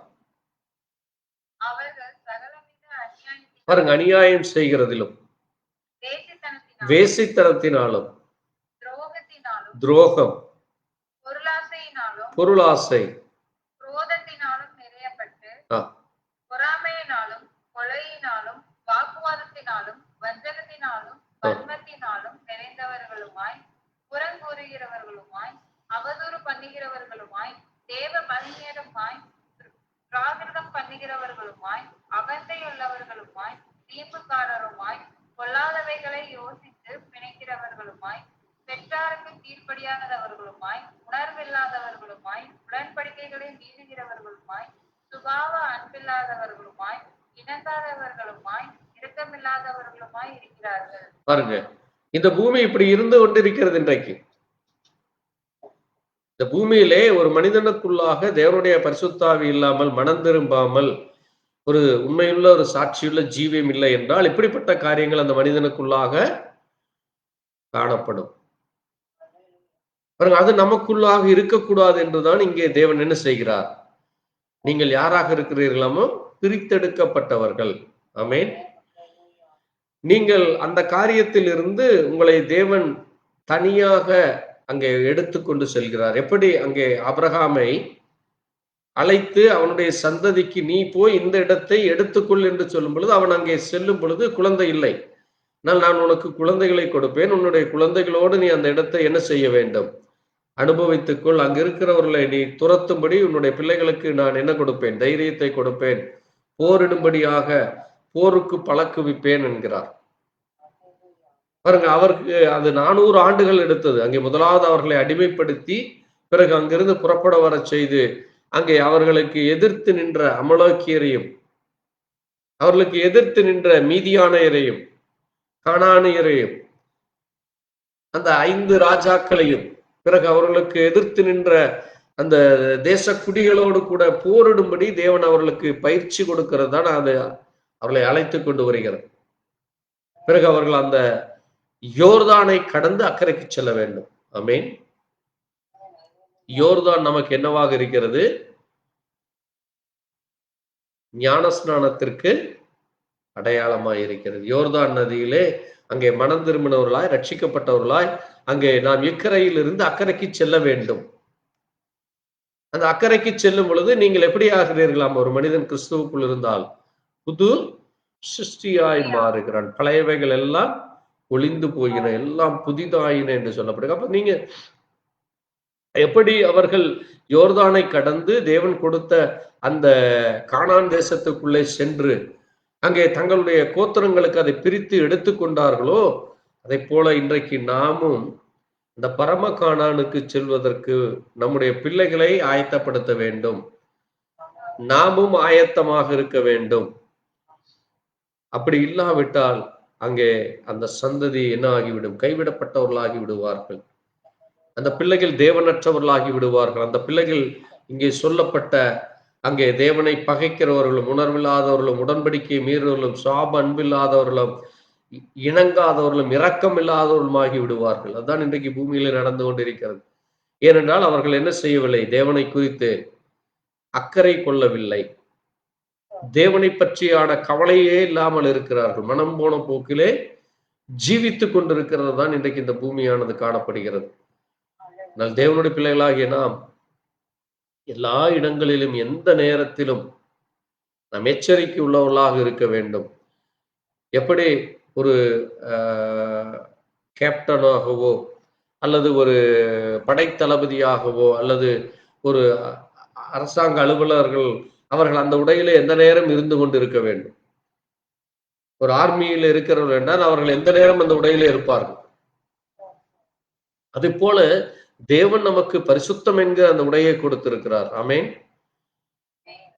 பாருங்க, அநியாயம் செய்கிறதிலும், வேசித்தனத்தினாலும், துரோகம், பொருளாசை, பொறாமையினாலும், கொலையினாலும், வாக்குவாதத்தினாலும், வஞ்சகத்தினாலும், வன்மத்தினாலும் நிறைந்தவர்களுமாய், புறங்கூறுகிறவர்களுமாய், அவதூறு பண்ணுகிறவர்களுமாய், தேவ மகிமையருமாய், பிராகிருதம் பண்ணுகிறவர்களுமாய், அகந்தையுள்ளவர்களுமாய், தீம்புக்காரருமாய், பொல்லாதவைகளை யோசித்து பிணைக்கிறவர்களுமாய், பெற்றாருக்கு கீழ்ப்படியாதவர்களுமாய், உணர்வில்லாதவர்களுமாய், உடன்படிக்கைகளை மீறுகிறவர்களுமாய், சுபாவ அன்பில்லாதவர்களுமாய், இனங்காதவர்களுமாய், இரக்கமில்லாதவர்களுமாய் இருக்கிறார்கள். பாருங்க, இந்த பூமி இப்படி இருந்து கொண்டிருக்கிறது இன்றைக்கு. இந்த பூமியிலே ஒரு மனிதனுக்குள்ளாக தேவனுடைய பரிசுத்தாவி இல்லாமல், மனம் திரும்பாமல், ஒரு உண்மையுள்ள ஒரு சாட்சியுள்ள ஜீவியம் இல்லை என்றால் இப்படிப்பட்ட காரியங்கள் அந்த மனிதனுக்குள்ளாக காணப்படும். அது நமக்குள்ளாக இருக்கக்கூடாது என்றுதான் இங்கே தேவன் என்ன செய்கிறார்? நீங்கள் யாராக இருக்கிறீர்களாமோ பிரித்தெடுக்கப்பட்டவர்கள். ஆமென். நீங்கள் அந்த காரியத்தில் இருந்து உங்களை தேவன் தனியாக அங்கே எடுத்துக்கொண்டு செல்கிறார். எப்படி அங்கே ஆபிரகாமை அழைத்து அவனுடைய சந்ததிக்கு நீ போய் இந்த இடத்தை எடுத்துக்கொள் என்று சொல்லும் பொழுது அவன் அங்கே செல்லும் பொழுது குழந்தை இல்லை. நான் உனக்கு குழந்தைகளை கொடுப்பேன், உன்னுடைய குழந்தைகளோடு நீ அந்த இடத்தை என்ன செய்ய வேண்டும்? அனுபவித்துக்கொள். அங்க இருக்கிறவர்களை நீ துரத்தும்படி உன்னுடைய பிள்ளைகளுக்கு நான் என்ன கொடுப்பேன்? தைரியத்தை கொடுப்பேன், போரிடும்படியாக போருக்கு பழக்குவிப்பேன் என்கிறார். பாருங்க, அவருக்கு அது 400 ஆண்டுகள் எடுத்தது. அங்கே முதலாவது அவர்களை அடிமைப்படுத்தி பிறகு அங்கிருந்து புறப்பட வர செய்து அங்கே அவர்களுக்கு எதிர்த்து நின்ற அமலோக்கியரையும், அவர்களுக்கு எதிர்த்து நின்ற மீதியானையரையும், கானானியரையும், அந்த 5 ராஜாக்களையும், பிறகு அவர்களுக்கு எதிர்த்து நின்ற அந்த தேச குடிகளோடு கூட போரிடும்படி தேவன் அவர்களுக்கு பயிற்சி கொடுக்கிறது தான் அது அவர்களை அழைத்து கொண்டு வருகிறது. பிறகு அவர்கள் அந்த யோர்தானை கடந்து அக்கறைக்கு செல்ல வேண்டும். ஆமென். யோர்தான் நமக்கு என்னவாக இருக்கிறது? ஞானஸ்நானத்திற்கு அடையாளமாய் இருக்கிறது. யோர்தான் நதியிலே அங்கே மனம் திரும்பினவர்களாய், ரட்சிக்கப்பட்டவர்களாய் அங்கே நாம் இக்கரையில் இருந்து அக்கறைக்கு செல்ல வேண்டும். அந்த அக்கறைக்கு செல்லும் பொழுது நீங்கள் எப்படி ஆகிறீர்களாம்? ஒரு மனிதன் கிறிஸ்துவுக்குள் இருந்தால் புது சிருஷ்டியாய் மாறுகிறான். பழையவைகள் எல்லாம் ஒளிந்து போயின, எல்லாம் புதிதாயின என்று சொல்லப்படுது. அப்ப நீங்க எப்படி அவர்கள் யோர்தானை கடந்து தேவன் கொடுத்த அந்த கானான் தேசத்துக்குள்ளே சென்று அங்கே தங்களுடைய கோத்திரங்களுக்கு அதை பிரித்து எடுத்துக்கொண்டார்களோ, அதை போல இன்றைக்கு நாமும் இந்த பரம கானானுக்கு செல்வதற்கு நம்முடைய பிள்ளைகளை ஆயத்தப்படுத்த வேண்டும். நாமும் ஆயத்தமாக இருக்க வேண்டும். அப்படி இல்லாவிட்டால் அங்கே அந்த சந்ததி என்ன ஆகிவிடும்? கைவிடப்பட்டவர்களாகி விடுவார்கள். அந்த பிள்ளைகள் தேவனற்றவர்களாகி விடுவார்கள். அந்த பிள்ளைகள் இங்கே சொல்லப்பட்ட அங்கே தேவனை பகைக்கிறவர்களும், உணர்வில்லாதவர்களும், உடன்படிக்கை மீறுவர்களும், சாப அன்பில்லாதவர்களும், இணங்காதவர்களும், இரக்கம் இல்லாதவர்களுமாகி விடுவார்கள். அதுதான் இன்றைக்கு பூமியில நடந்து கொண்டிருக்கிறது. ஏனென்றால் அவர்கள் என்ன செய்யவில்லை? தேவனை குறித்து அக்கறை கொள்ளவில்லை. தேவனை பற்றியான கவலையே இல்லாமல் இருக்கிறார்கள். மனம் போன போக்கிலே ஜீவித்துக் கொண்டிருக்கிறது தான் இன்றைக்கு இந்த பூமியானது காணப்படுகிறது. ஆனால் தேவனுடைய பிள்ளைகளாகிய நாம் எல்லா இடங்களிலும் எந்த நேரத்திலும் நாம் எச்சரிக்கை உள்ளவர்களாக இருக்க வேண்டும். எப்படி ஒரு கேப்டனாகவோ அல்லது ஒரு படைத்தளபதியாகவோ அல்லது ஒரு அரசாங்க அலுவலர்கள் அவர்கள் அந்த உடையிலே எந்த நேரம் இருந்து கொண்டு இருக்க வேண்டும். ஒரு ஆர்மியில் இருக்கிறவர்கள் என்றால் அவர்கள் எந்த நேரம் அந்த உடையிலே இருப்பார்கள். அது போல தேவன் நமக்கு பரிசுத்தம் என்கிற அந்த உடையை கொடுத்திருக்கிறார். ஆமென்.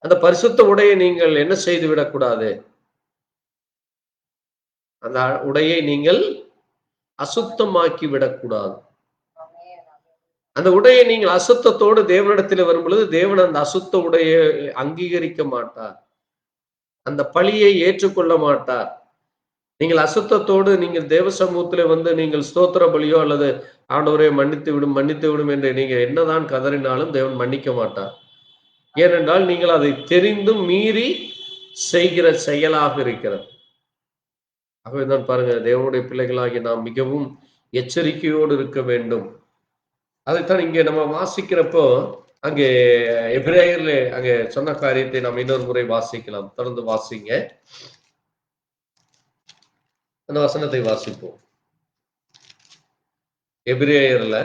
அந்த பரிசுத்த உடையை நீங்கள் என்ன செய்து விடக்கூடாது? அந்த உடையை நீங்கள் அசுத்தமாக்கி விடக்கூடாது. அந்த உடையை நீங்கள் அசுத்தத்தோடு தேவனிடத்தில் வரும் பொழுது தேவன் அந்த அசுத்த உடையை அங்கீகரிக்க மாட்டார். அந்த பழியை ஏற்றுக்கொள்ள மாட்டார். நீங்கள் அசுத்தத்தோடு நீங்கள் தேவ சமூகத்தில் வந்து நீங்கள் ஸ்தோத்திர பலியோ அல்லது ஆண்டவரை மன்னித்து விடும் என்று நீங்க என்னதான் கதறினாலும் தேவன் மன்னிக்க மாட்டார். ஏனென்றால் நீங்கள் அதை தெரிந்தும் மீறி செய்கிற செயலாக இருக்கிறது. ஆகவேதான் பாருங்க, தேவனுடைய பிள்ளைகளாகி நாம் மிகவும் எச்சரிக்கையோடு இருக்க வேண்டும். அதைத்தான் இங்கே நம்ம வாசிக்கிறப்போ அங்கே எபிரேயர்ல அங்கே சொன்ன காரியத்தை நாம் இன்னொரு முறை வாசிக்கலாம். தொடர்ந்து வாசிங்க. அந்த வசனத்தை வாசிப்போம். எபிரேயர்ல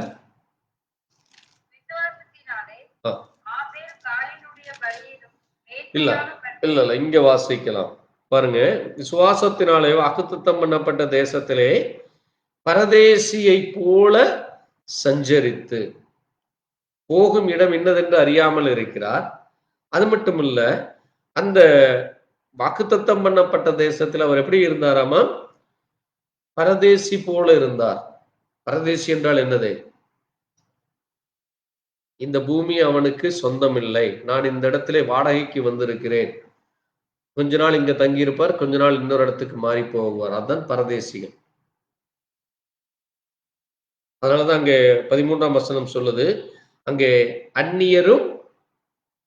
இல்ல இங்க வாசிக்கலாம். பாருங்க, விசுவாசத்தினாலே வாக்குத்தத்தம் பண்ணப்பட்ட தேசத்திலே பரதேசியை போல சஞ்சரித்து போகும் இடம் இன்னதென்று அறியாமல் இருக்கிறார். அது மட்டுமல்ல, அந்த வாக்குத்தத்தம் பண்ணப்பட்ட தேசத்தில் அவர் எப்படி இருந்தாராமா? பரதேசி போல இருந்தார். பரதேசி என்றால் என்னது? இந்த பூமி அவனுக்கு சொந்தமில்லை. நான் இந்த இடத்திலே வாடகைக்கு வந்திருக்கிறேன். கொஞ்ச நாள் இங்க தங்கியிருப்பார், கொஞ்ச நாள் இன்னொரு இடத்துக்கு மாறி போவார். அதான் பரதேசிகள். அதனாலதான் அங்கே 13ஆம் வசனம் சொல்லுது, அங்கே அந்நியரும்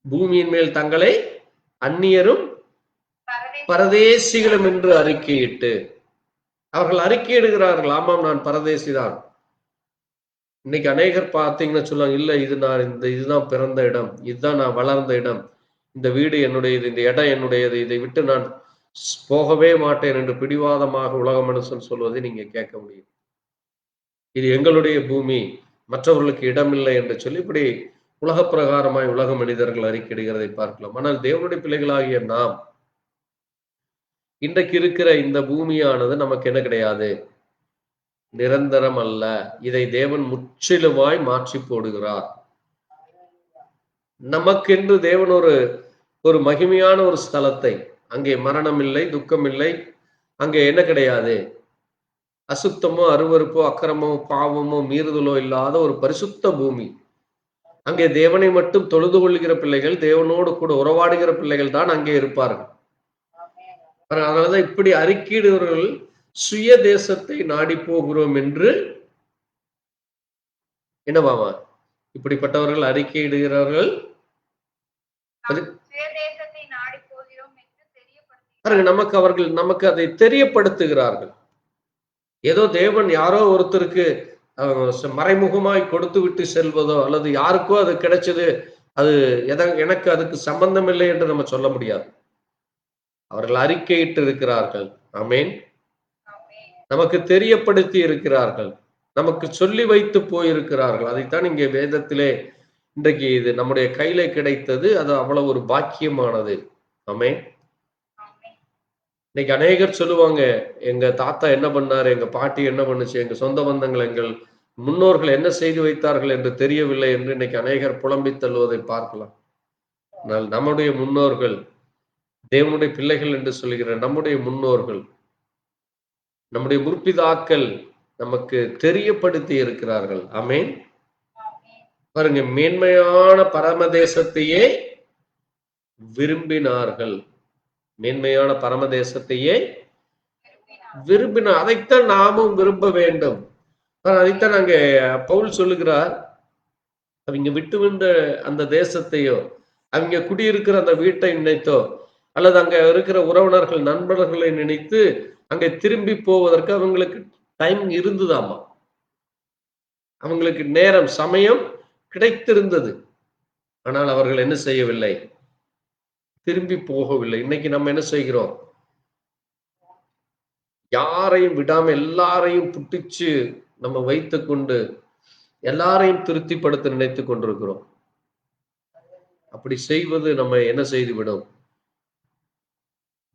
பூமியின் மேல் தங்களை அந்நியரும் பரதேசிகளும் என்று அறிக்கையிட்டு, அவர்கள் அறிக்கையிடுகிறார்கள், ஆமாம் நான் பரதேசிதான். இன்னைக்கு அநேகர் பார்த்தீங்கன்னா சொல்லுவாங்க, இல்ல இது நான் இதுதான் பிறந்த இடம், இதுதான் நான் வளர்ந்த இடம், இந்த வீடு என்னுடையது, இந்த இடம் என்னுடையது, இதை விட்டு நான் போகவே மாட்டேன் என்று பிடிவாதமாக உலக மனுஷன் சொல்வதை நீங்க கேட்க முடியும். இது எங்களுடைய பூமி, மற்றவர்களுக்கு இடமில்லை என்று சொல்லி இப்படி உலக பிரகாரமாய் உலக மனிதர்கள் அறிக்கையிடுகிறதை பார்க்கலாம். ஆனால் தேவனுடைய பிள்ளைகளாகிய நாம் இன்றைக்கு இருக்கிற இந்த பூமியானது நமக்கு என்ன கிடையாது, நிரந்தரம் அல்ல. இதை தேவன் முற்றிலுமாய் மாற்றி போடுகிறார். நமக்கென்று தேவன் ஒரு மகிமையான ஒரு ஸ்தலத்தை, அங்கே மரணம் இல்லை, துக்கம் இல்லை, அங்கே என்ன கிடையாது, அசுத்தமோ அருவருப்போ அக்கிரமோ பாவமோ மீறுதலோ இல்லாத ஒரு பரிசுத்த பூமி. அங்கே தேவனை மட்டும் தொழுது கொள்கிற பிள்ளைகள், தேவனோடு கூட உறவாடுகிற பிள்ளைகள் தான் அங்கே இருப்பார்கள். அதனாலதான் இப்படி அறிக்கையிடுவர்கள் சுய தேசத்தை நாடி போகிறோம் என்று என்னவாமா இப்படிப்பட்டவர்கள் அறிக்கையிடுகிறார்கள். நமக்கு அதை தெரியப்படுத்துகிறார்கள். ஏதோ தேவன் யாரோ ஒருத்தருக்கு மறைமுகமாய் கொடுத்து விட்டு செல்வதோ அல்லது யாருக்கோ அது கிடைச்சது, அது எனக்கு அதுக்கு சம்பந்தம் இல்லை என்று நம்ம சொல்ல முடியாது. அவர்கள் அறிக்கையிட்டு இருக்கிறார்கள். ஆமேன். நமக்கு தெரியப்படுத்தி இருக்கிறார்கள், நமக்கு சொல்லி வைத்து போயிருக்கிறார்கள். அதைத்தான் இங்கே வேதத்திலே இன்றைக்கு இது நம்முடைய கையில கிடைத்தது, அது அவ்வளவு ஒரு பாக்கியமானது. ஆமேன். இன்னைக்கு அநேகர் சொல்லுவாங்க, எங்க தாத்தா என்ன பண்ணாரு, எங்க பாட்டி என்ன பண்ணுச்சு, எங்க சொந்த பந்தங்கள், எங்கள் முன்னோர்கள் என்ன செய்து வைத்தார்கள் என்று தெரியவில்லை என்று இன்னைக்கு அநேகர் புலம்பி தள்ளுவதை பார்க்கலாம். ஆனால் நம்முடைய முன்னோர்கள், தேவனுடைய பிள்ளைகள் என்று சொல்லுகிற நம்முடைய முன்னோர்கள், நம்முடைய முற்பிதாக்கள் நமக்கு தெரியப்படுத்தி இருக்கிறார்கள். ஆமேன். பாருங்க, மேன்மையான பரமதேசத்தையே விரும்பினார்கள். மேன்மையான பரமதேசத்தையே விரும்பினார். அதைத்தான் நாமும் விரும்ப வேண்டும். அதைத்தான் அங்கே பவுல் சொல்லுகிறார், அவங்க விட்டு வந்த அந்த தேசத்தையோ, அவங்க குடியிருக்கிற அந்த வீட்டை நினைத்தோ அல்லது அங்க இருக்கிற உறவினர்கள் நண்பர்களை நினைத்து அங்கே திரும்பி போவதற்கு அவங்களுக்கு டைம் இருந்ததாமா, அவங்களுக்கு நேரம் சமயம் கிடைத்திருந்தது. ஆனால் அவர்கள் என்ன செய்யவில்லை, திரும்பி போகவில்லை. இன்னைக்கு நம்ம என்ன செய்கிறோம், யாரையும் விடாம எல்லாரையும் புட்டிச்சு நம்ம வைத்து கொண்டு எல்லாரையும் திருப்திப்படுத்த நினைத்து கொண்டிருக்கிறோம். அப்படி செய்வது நம்ம என்ன செய்து விடும்,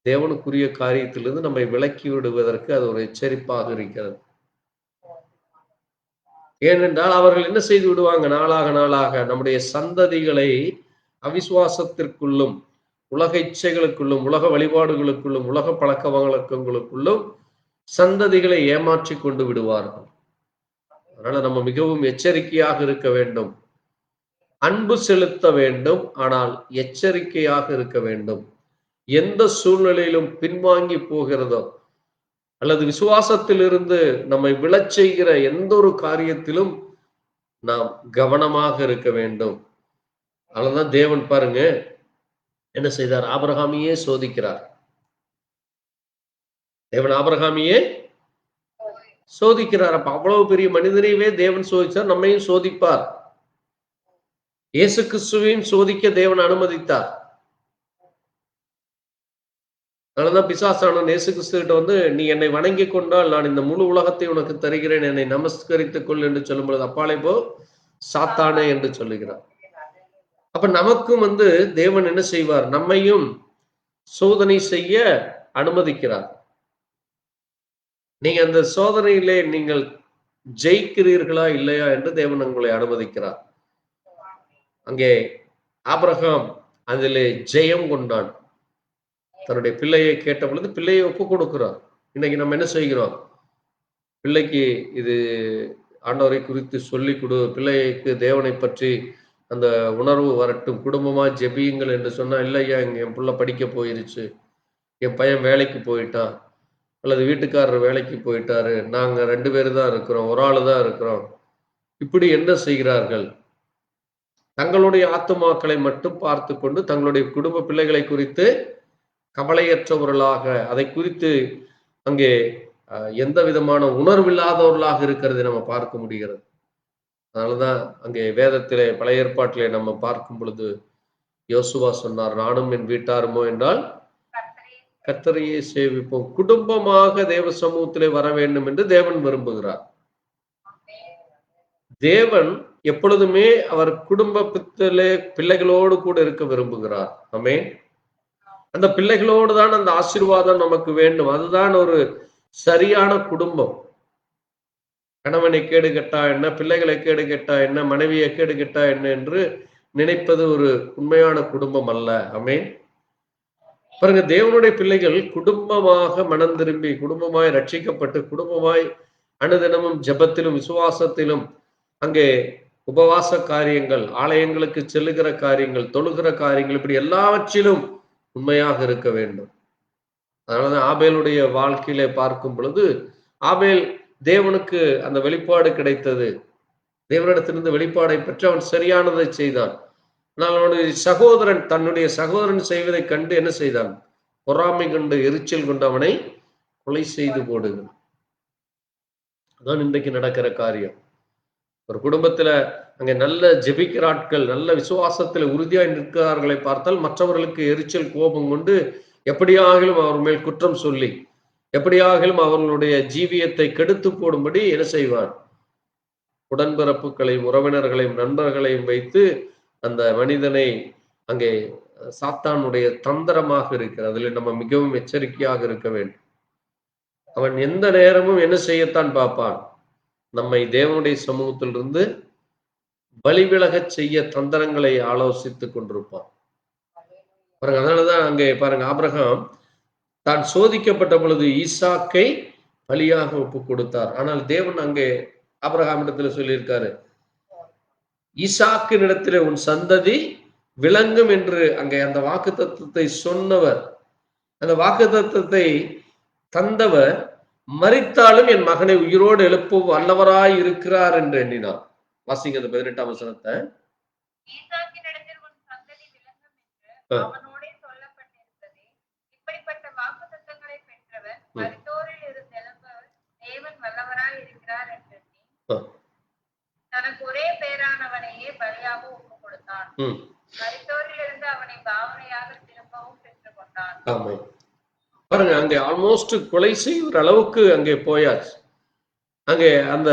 தேவனுக்குரிய காரியத்திலிருந்து நம்மை விலக்கி விடுவதற்கு அது ஒரு எச்சரிப்பாக இருக்கிறது. ஏனென்றால் அவர்கள் என்ன செய்து விடுவாங்க, நாளாக நாளாக நம்முடைய சந்ததிகளை அவிசுவாசத்திற்குள்ளும் உலக இச்சைகளுக்குள்ளும் உலக வழிபாடுகளுக்குள்ளும் உலக பழக்க வழக்கங்களுக்குள்ளும் சந்ததிகளை ஏமாற்றி கொண்டு விடுவார்கள். அதனால நம்ம மிகவும் எச்சரிக்கையாக இருக்க வேண்டும், அன்பு செலுத்த வேண்டும், ஆனால் எச்சரிக்கையாக இருக்க வேண்டும். எந்த சூழ்நிலையிலும் பின்வாங்கி போகிறதோ அல்லது விசுவாசத்திலிருந்து நம்மை விழச் செய்கிற எந்த ஒரு காரியத்திலும் நாம் கவனமாக இருக்க வேண்டும். அதனாலதான் தேவன் பாருங்க என்ன செய்தார், ஆபிரகாமையே சோதிக்கிறார். தேவன் ஆபிரகாமையே சோதிக்கிறார். அப்ப அவ்வளவு பெரிய மனிதனையே தேவன் சோதிச்சார், நம்மையும் சோதிப்பார். இயேசு கிறிஸ்துவையும் சோதிக்க தேவன் அனுமதித்தார். அதனாலதான் பிசாசானவன் இயேசு கிறிஸ்து கிட்ட வந்து, நீ என்னை வணங்கி கொண்டால் நான் இந்த முழு உலகத்தை உனக்கு தருகிறேன், என்னை நமஸ்கரித்துக் கொள் என்று சொல்லும் பொழுது, அப்பாலே போ சாத்தானே என்று சொல்லுகிறார். அப்ப நமக்கும் வந்து தேவன் என்ன செய்வார், நம்மையும் சோதனை செய்ய அனுமதிக்கிறார். நீங்க அந்த சோதனையிலே நீங்கள் ஜெயிக்கிறீர்களா இல்லையா என்று தேவன் உங்களை அனுமதிக்கிறார். அங்கே ஆபிரகாம் அதிலே ஜெயம் கொண்டான். தன்னுடைய பிள்ளையை கேட்ட பொழுது பிள்ளையை ஒப்பு கொடுக்கிறார். இன்னைக்கு நம்ம என்ன செய்கிறோம், பிள்ளைக்கு இது ஆண்டவரை குறித்து சொல்லிக் கொடு, பிள்ளைக்கு தேவனை பற்றி அந்த உணர்வு வரட்டும், குடும்பமா ஜெபியுங்கள் என்று சொன்னா, இல்லையா என் புள்ள படிக்க போயிருச்சு, என் பையன் வேலைக்கு போயிட்டான், அல்லது வீட்டுக்காரர் வேலைக்கு போயிட்டாரு, நாங்க 2 பேரு தான் இருக்கிறோம், ஒரு ஆளு தான் இருக்கிறோம். இப்படி என்ன செய்கிறார்கள்? தங்களுடைய ஆத்துமாக்களை மட்டும் பார்த்து கொண்டு தங்களுடைய குடும்ப பிள்ளைகளை குறித்து கவலையற்றவர்களாக, அதை குறித்து அங்கே எந்த விதமான உணர்வில்லாதவர்களாக இருக்கிறதை நம்ம பார்க்க முடிகிறது. அதனாலதான் அங்கே வேதத்திலே பழைய ஏற்பாட்டிலே நம்ம பார்க்கும் பொழுது யோசுவா சொன்னார், நானும் என் வீட்டாருமோ என்றால் கர்த்தரையே சேவிப்போம். குடும்பமாக தேவ சமூகத்திலே வர வேண்டும் என்று தேவன் விரும்புகிறார். தேவன் எப்பொழுதுமே அவர் குடும்பத்திலே பிள்ளைகளோடு கூட இருக்க விரும்புகிறார். ஆமென். அந்த பிள்ளைகளோடு தான் அந்த ஆசீர்வாதம் நமக்கு வேண்டும். அதுதான் ஒரு சரியான குடும்பம். கணவனை கேடு கெட்டா என்ன, பிள்ளைகளை கேடு கெட்டா என்ன, மனைவியை கேடு கெட்டா என்ன என்று நினைப்பது ஒரு உண்மையான குடும்பம் அல்ல. ஆமென். பாருங்க, தேவனுடைய பிள்ளைகள் குடும்பமாக மனம் திரும்பி, குடும்பமாய் ரட்சிக்கப்பட்டு, குடும்பமாய் அனுதினமும் ஜெபத்திலும் விசுவாசத்திலும் அங்கே உபவாச காரியங்கள், ஆலயங்களுக்கு செல்லுகிற காரியங்கள், தொழுகிற காரியங்கள், இப்படி எல்லாவற்றிலும் உண்மையாக இருக்க வேண்டும். அதனாலதான் ஆபேலுடைய வாழ்க்கையிலே பார்க்கும் பொழுது, ஆபேல் தேவனுக்கு அந்த வெளிப்பாடு கிடைத்தது. தேவனிடத்திலிருந்து வெளிப்பாடை பெற்று அவன் சரியானதை செய்தான். ஆனால் அவனுடைய சகோதரன் தன்னுடைய சகோதரன் செய்வதை கண்டு என்ன செய்தான்? பொறாமை கண்டு எரிச்சல் கொண்டு அவனை கொலை செய்து போடுகிறான். அதான் இன்றைக்கு நடக்கிற காரியம். ஒரு குடும்பத்துல அங்கே நல்ல ஜெபிக்கிற ஆட்கள், நல்ல விசுவாசத்துல உறுதியாய் நிற்கிறார்களை பார்த்தால் மற்றவர்களுக்கு எரிச்சல் கோபம் கொண்டு எப்படியாகிலும் அவர் மேல் குற்றம் சொல்லி, எப்படியாகிலும் அவர்களுடைய ஜீவியத்தை கெடுத்து போடும்படி என்ன செய்வான்? உடன்பிறப்புகளையும் உறவினர்களையும் நண்பர்களையும் வைத்து அந்த மனிதனை அங்கே சாத்தானுடைய தந்திரமாக இருக்கிறது. அதில் நம்ம மிகவும் எச்சரிக்கையாக இருக்க வேண்டும். அவன் எந்த நேரமும் என்ன செய்யத்தான் பார்ப்பான்? நம்மை தேவனுடைய சமூகத்திலிருந்து வழிவிலகச் செய்ய தந்திரங்களை ஆலோசித்துக் கொண்டிருப்பான். பாருங்க, அதனாலதான் அங்கே பாருங்க, ஆபிரகாம் தான் சோதிக்கப்பட்ட பொழுது ஈசாக்கை பலியாக ஒப்பு கொடுத்தார். ஆனால் தேவன் அங்கே ஆபிரகாம் இடத்துல சொல்லியிருக்காரு, ஈசாக்கின் இடத்திலே உன் சந்ததி விளங்கும் என்று அங்கே அந்த வாக்கு தத்துவத்தை சொன்னவர், அந்த வாக்கு தத்துவத்தை தந்தவர் மரித்தாலும் என் மகனை உயிரோடு எழுப்ப வல்லவராய் இருக்கிறார் என்று எண்ணினார். வாசிங்க அந்த 18ஆம் வசனத்தை. தனக்கு ஒரே பேரானவனையே பலியாக ஒப்பு கொடுத்தான். மரித்தோரிலிருந்து அவனை பாவனையாக திரும்பவும் பெற்றுக் கொண்டான். ஆமாம். பாருங்க, அங்கே ஆல்மோஸ்ட் கொலை செய்கிற அளவுக்கு அங்கே போயாச்சு. அங்கே அந்த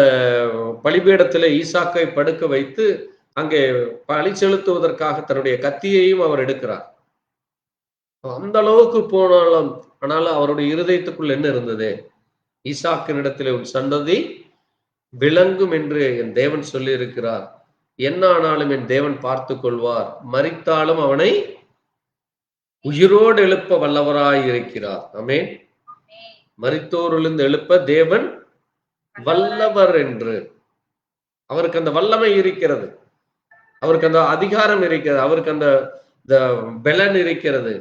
பலிபீடத்திலே ஈசாக்கை படுக்க வைத்து அங்கே பலி செலுத்துவதற்காக தன்னுடைய கத்தியையும் அவர் எடுக்கிறார். அந்த அளவுக்கு போனாலும், ஆனாலும் அவருடைய இருதயத்துக்குள் என்ன இருந்தது? ஈசாக்கின் இடத்திலே உன் சந்ததி விளங்கும் என்று என் தேவன் சொல்லி இருக்கிறார். என்ன ஆனாலும் என் தேவன் பார்த்து கொள்வார். மரித்தாலும் அவனை உயிரோடு எழுப்ப வல்லவராய் இருக்கிறார். ஆமென். மரித்தோரிலிருந்து எழுப்ப தேவன் வல்லவர் என்று அவருக்கு அந்த வல்லமை இருக்கிறது, அவருக்கு அந்த அதிகாரம் இருக்கிறது, அவருக்கு அந்த பலன் இருக்கிறது,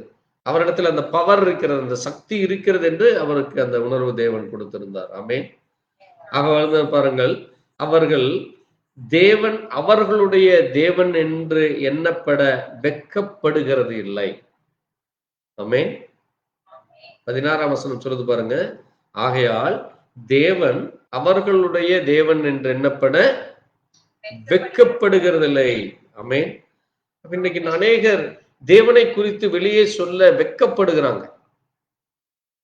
அவரிடத்துல அந்த பவர் இருக்கிறது, அந்த சக்தி இருக்கிறது என்று அவருக்கு அந்த உணர்வு தேவன் கொடுத்திருந்தார். ஆமென். பாருங்கள், அவர்கள் தேவன் அவர்களுடைய தேவன் என்று எண்ணப்பட வெட்கப்படுகிறது இல்லை. ஆமென். 16ஆம் வசனம் சொல்லுது பாருங்க, ஆகையால் தேவன் அவர்களுடைய தேவன் என்று எண்ணப்பட வெட்கப்படுகிறதில்லை. ஆமென். இன்னைக்கு அநேகர் தேவனை குறித்து வெளியே சொல்ல வெட்கப்படுகிறாங்க.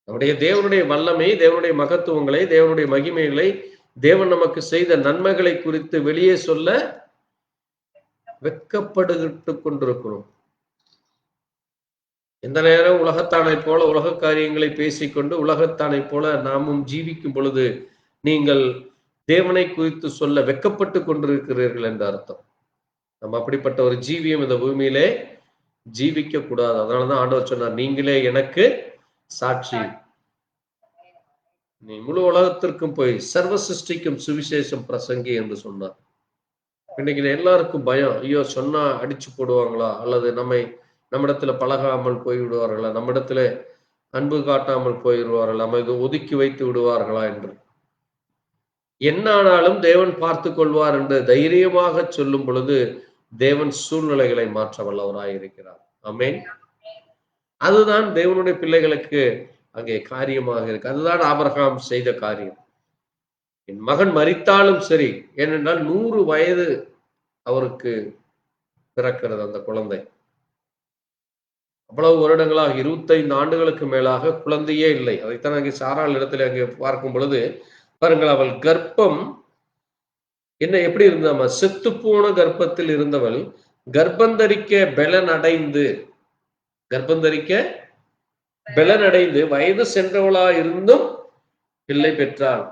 நம்முடைய தேவனுடைய வல்லமை, தேவனுடைய மகத்துவங்களை, தேவனுடைய மகிமைகளை, தேவன் நமக்கு செய்த நன்மைகளை குறித்து வெளியே சொல்ல வெட்கப்பட்டு கொண்டிருக்கிறோம். எந்த நேரம் உலகத்தானை போல உலக காரியங்களை பேசிக்கொண்டு உலகத்தானை போல நாமும் ஜீவிக்கும் பொழுது நீங்கள் தேவனை குறித்து சொல்ல வெட்கப்பட்டு கொண்டிருக்கிறீர்கள் என்ற அர்த்தம். நம்ம அப்படிப்பட்ட ஒரு ஜீவியம் இந்த பூமியிலே ஜீவிக்க கூடாது. அதனாலதான் ஆண்டவர் சொன்னார், நீங்களே எனக்கு சாட்சி. நீ முழு உலகத்திற்கும் போய் சர்வ சிருஷ்டிக்கும் சுவிசேஷம் பிரசங்கி என்று சொன்னார். இன்னைக்கு எல்லாருக்கும் பயம். ஐயோ, சொன்னா அடிச்சு போடுவாங்களா, அல்லது நம்மிடத்துல பழகாமல் போய் விடுவார்களா, நம்மிடத்துல அன்பு காட்டாமல் போயிடுவார்களா, நம்ம இது ஒதுக்கி வைத்து விடுவார்களா என்று. என்ன ஆனாலும் தேவன் பார்த்து கொள்வார் என்று தைரியமாக சொல்லும் பொழுது தேவன் சூழ்நிலைகளை மாற்ற வல்லவராய் இருக்கிறார். ஆமென். அதுதான் தேவனுடைய பிள்ளைகளுக்கு அங்கே காரியமாக இருக்கு. அதுதான் ஆபிரகாம் செய்த காரியம். என் மகன் மரித்தாலும் சரி, ஏனென்றால் 100 வயது அவருக்கு பிறக்கிறது அந்த குழந்தை. அவ்வளவு வருடங்களாக 25 ஆண்டுகளுக்கு மேலாக குழந்தையே இல்லை. அதைத்தான் அங்கே சாராள் இடத்துல அங்கே பார்க்கும் பொழுது பாருங்கள், அவள் கர்ப்பம் என்ன எப்படி இருந்தாம, செத்து போன கர்ப்பத்தில் இருந்தவள் கர்ப்பந்தரிக்க பெலனடைந்து வயது சென்றவளா இருந்தும் பிள்ளை பெற்றாள்.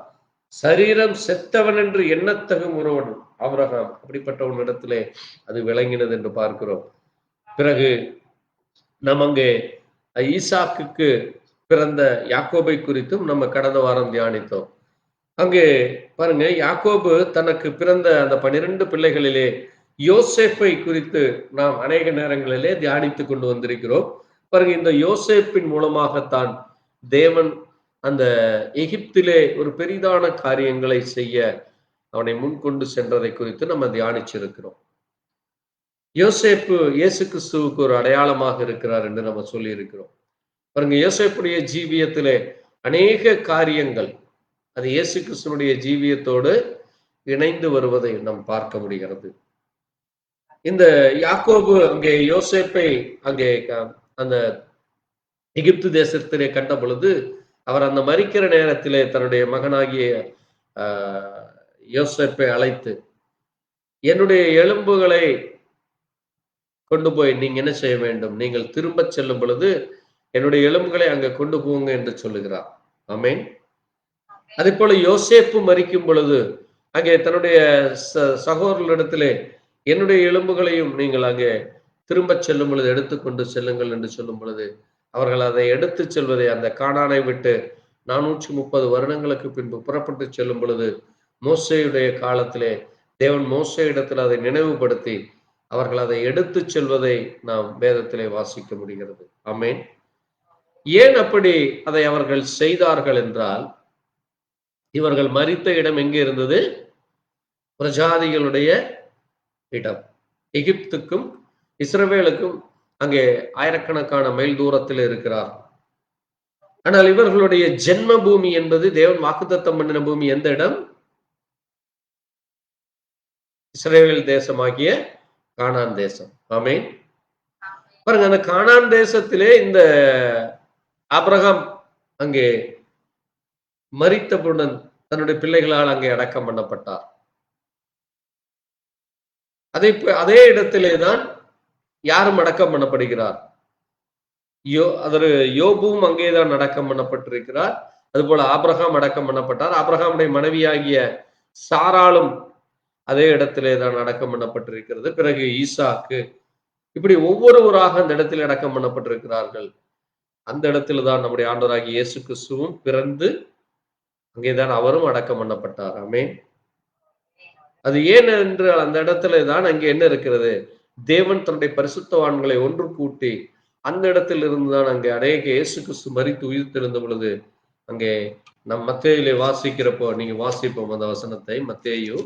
சரீரம் செத்தவன் என்று எண்ணத்தகும் ஒருவன் ஆபிரகாம். அப்படிப்பட்டவன் இடத்திலே அது விளங்கினது என்று பார்க்கிறோம். பிறகு நாம் அங்கே ஈசாக்குக்கு பிறந்த யாக்கோபை குறித்தும் நம்ம கடந்த வாரம் தியானித்தோம். அங்கே பாருங்க, யாக்கோபு தனக்கு பிறந்த அந்த 12 பிள்ளைகளிலே யோசேப்பை குறித்து நாம் அநேக நேரங்களிலே தியானித்து கொண்டு வந்திருக்கிறோம். பாருங்க, இந்த யோசேப்பின் மூலமாகத்தான் தேவன் அந்த எகிப்திலே ஒரு பெரிதான காரியங்களை செய்ய அவனை முன்கொண்டு சென்றதை குறித்து நம்ம தியானிச்சிருக்கிறோம். யோசேப்பு இயேசு கிறிஸ்துவுக்கு ஒரு அடையாளமாக இருக்கிறார் என்று நம்ம சொல்லி இருக்கிறோம். பாருங்க, யோசேப்புடைய ஜீவியத்திலே அநேக காரியங்கள் அது இயேசு கிறிஸ்துவனுடைய ஜீவியத்தோடு இணைந்து வருவதை நாம் பார்க்க முடிகிறது. இந்த யாக்கோபு அங்கே யோசேப்பை அங்கே அந்த எகிப்து தேசத்திலே கண்ட பொழுது அவர் அந்த மரிக்கிற நேரத்திலே தன்னுடைய மகனாகிய யோசேப்பை அழைத்து, என்னுடைய எலும்புகளை கொண்டு போய் நீங்க என்ன செய்ய வேண்டும், நீங்கள் திரும்ப செல்லும் பொழுது என்னுடைய எலும்புகளை அங்க கொண்டு போங்க என்று சொல்லுகிறார். ஆமென். அதே போல யோசேப்பு மரிக்கும் பொழுது அங்கே தன்னுடைய சகோதரர்களிடத்திலே என்னுடைய எலும்புகளையும் நீங்கள் அங்கே திரும்ப செல்லும் பொழுது எடுத்துக்கொண்டு செல்லுங்கள் என்று சொல்லும் பொழுது அவர்கள் அதை எடுத்து செல்வதை, அந்த கானானை விட்டு 430 வருடங்களுக்கு பின்பு புறப்பட்டு செல்லும் பொழுது மோசேயுடைய காலத்திலே தேவன் மோசே இடத்தில் அதை நினைவுபடுத்தி அவர்கள் அதை எடுத்து செல்வதை நாம் வேதத்திலே வாசிக்க முடிகிறது. ஆமென். ஏன் அப்படி அதை அவர்கள் செய்தார்கள் என்றால், இவர்கள் மரித்த இடம் எங்கே இருந்தது? பிரஜாதிகளுடைய இடம். எகிப்துக்கும் இஸ்ரவேலுக்கும் அங்கே ஆயிரக்கணக்கான மைல் தூரத்தில் இருக்கிறார். ஆனால் இவர்களுடைய ஜென்ம பூமி என்பது தேவன் வாக்குத்தத்தம் பண்ணின பூமி எந்த இடம்? இஸ்ரவேல் தேசமாகிய கானான் தேசம். ஆமென். பாருங்க, அந்த கானான் தேசத்திலே இந்த ஆபிரகாம் அங்கே மரித்தவுடன் தன்னுடைய பிள்ளைகளால் அங்கே அடக்கம் பண்ணப்பட்டார். அதே இடத்திலே தான் யாரும் அடக்கம் பண்ணப்படுகிறார்? யோபுவும் அங்கேதான் அடக்கம் பண்ணப்பட்டிருக்கிறார். அதுபோல ஆபிரகாம் அடக்கம் பண்ணப்பட்டார். ஆபிரகாமுடைய மனைவியாகிய சாராளும் அதே இடத்திலே தான் அடக்கம் பண்ணப்பட்டிருக்கிறது. பிறகு ஈசாக்கு, இப்படி ஒவ்வொருவராக அந்த இடத்தில் அடக்கம் பண்ணப்பட்டிருக்கிறார்கள். அந்த இடத்துல தான் நம்முடைய ஆண்டவராகிய இயேசு கிறிஸ்துவும் பிறந்து அங்கேதான் அவரும் அடக்கம் பண்ணப்பட்டார். ஆமென். அது ஏன் என்று அந்த இடத்துல தான் அங்கே என்ன இருக்கிறது? தேவன் தன்னுடைய பரிசுத்தவான்களை ஒன்று கூட்டி அந்த இடத்தில் இருந்துதான் அங்கே அநேக இயேசு கிறிஸ்து மரித்து உயிர்த்தெழுந்த பொழுது அங்கே நம் மத்தேயுவிலே வாசிக்கிறப்போ, நீங்க வாசிப்போம் அந்த வசனத்தை. மத்தேயு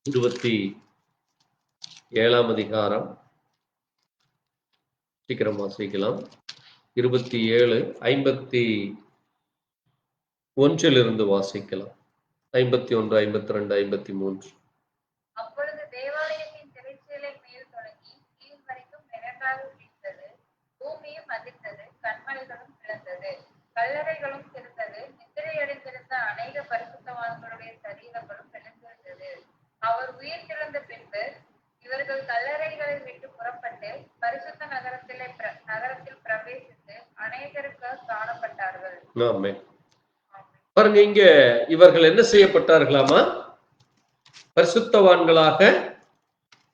27 அதிகாரம், சீக்கிரம் வாசிக்கலாம். 27:51 வாசிக்கலாம். 51, 52, 53. அப்பொழுது தேவாலயத்தின் திரைச்சீலை மேல் தொடங்கி கீழ் வரைக்கும் நிழலாக வீழ்ந்தது. பூமியும் அதிர்ந்தது, கன்மலைகளும் பிளந்தது, கல்லறைகளும் திறந்தது, நித்திரையடைந்திருந்த அநேக பரிசுத்தவான்களுடைய சரீரங்களும் பிளந்திருந்தது. அவர் உயிர் திறந்த பின்பு இவர்கள் கல்லறைகளை விட்டு புறப்பட்டு பரிசுத்த நகரத்தில் பிரவேசித்து அநேகருக்கு காணப்பட்டார்கள். பாருங்க, இங்க இவர்கள் என்ன செய்யப்பட்டார்களாமா? பரிசுத்தவான்களாக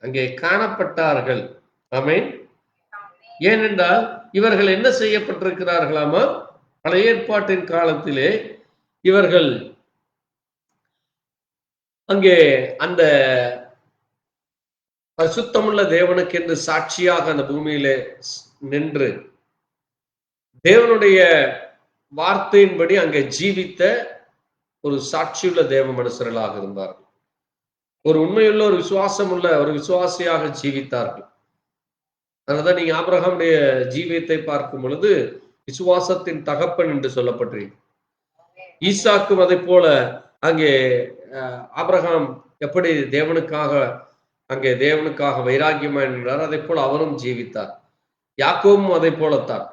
அங்கே காணப்பட்டார்கள். ஆமென். ஏனென்றால் இவர்கள் என்ன செய்யப்பட்டிருக்கிறார்களாமா? பழைய ஏற்பாட்டின் காலத்திலே இவர்கள் அங்கே அந்த பரிசுத்தமுள்ள தேவனுக்கென்று சாட்சியாக அந்த பூமியிலே நின்று தேவனுடைய வார்த்தையின்படி அங்கே ஜீவித்த ஒரு சாட்சியுள்ள தேவ மனுஷர்களாக இருந்தார்கள். ஒரு உண்மையுள்ள ஒரு விசுவாசம் உள்ள ஒரு விசுவாசியாக ஜீவித்தார்கள். அதனால்தான் நீங்க ஆபிரகாமுடைய ஜீவியத்தை பார்க்கும் பொழுது விசுவாசத்தின் தகப்பன் என்று சொல்லப்பட்டிருக்கு. ஈசாக்கும் அதை போல அங்கே ஆபிரகாம் எப்படி தேவனுக்காக வைராக்கியமா என்றார், அதை போல அவரும் ஜீவித்தார். யாக்கோவும் அதை போலத்தான்.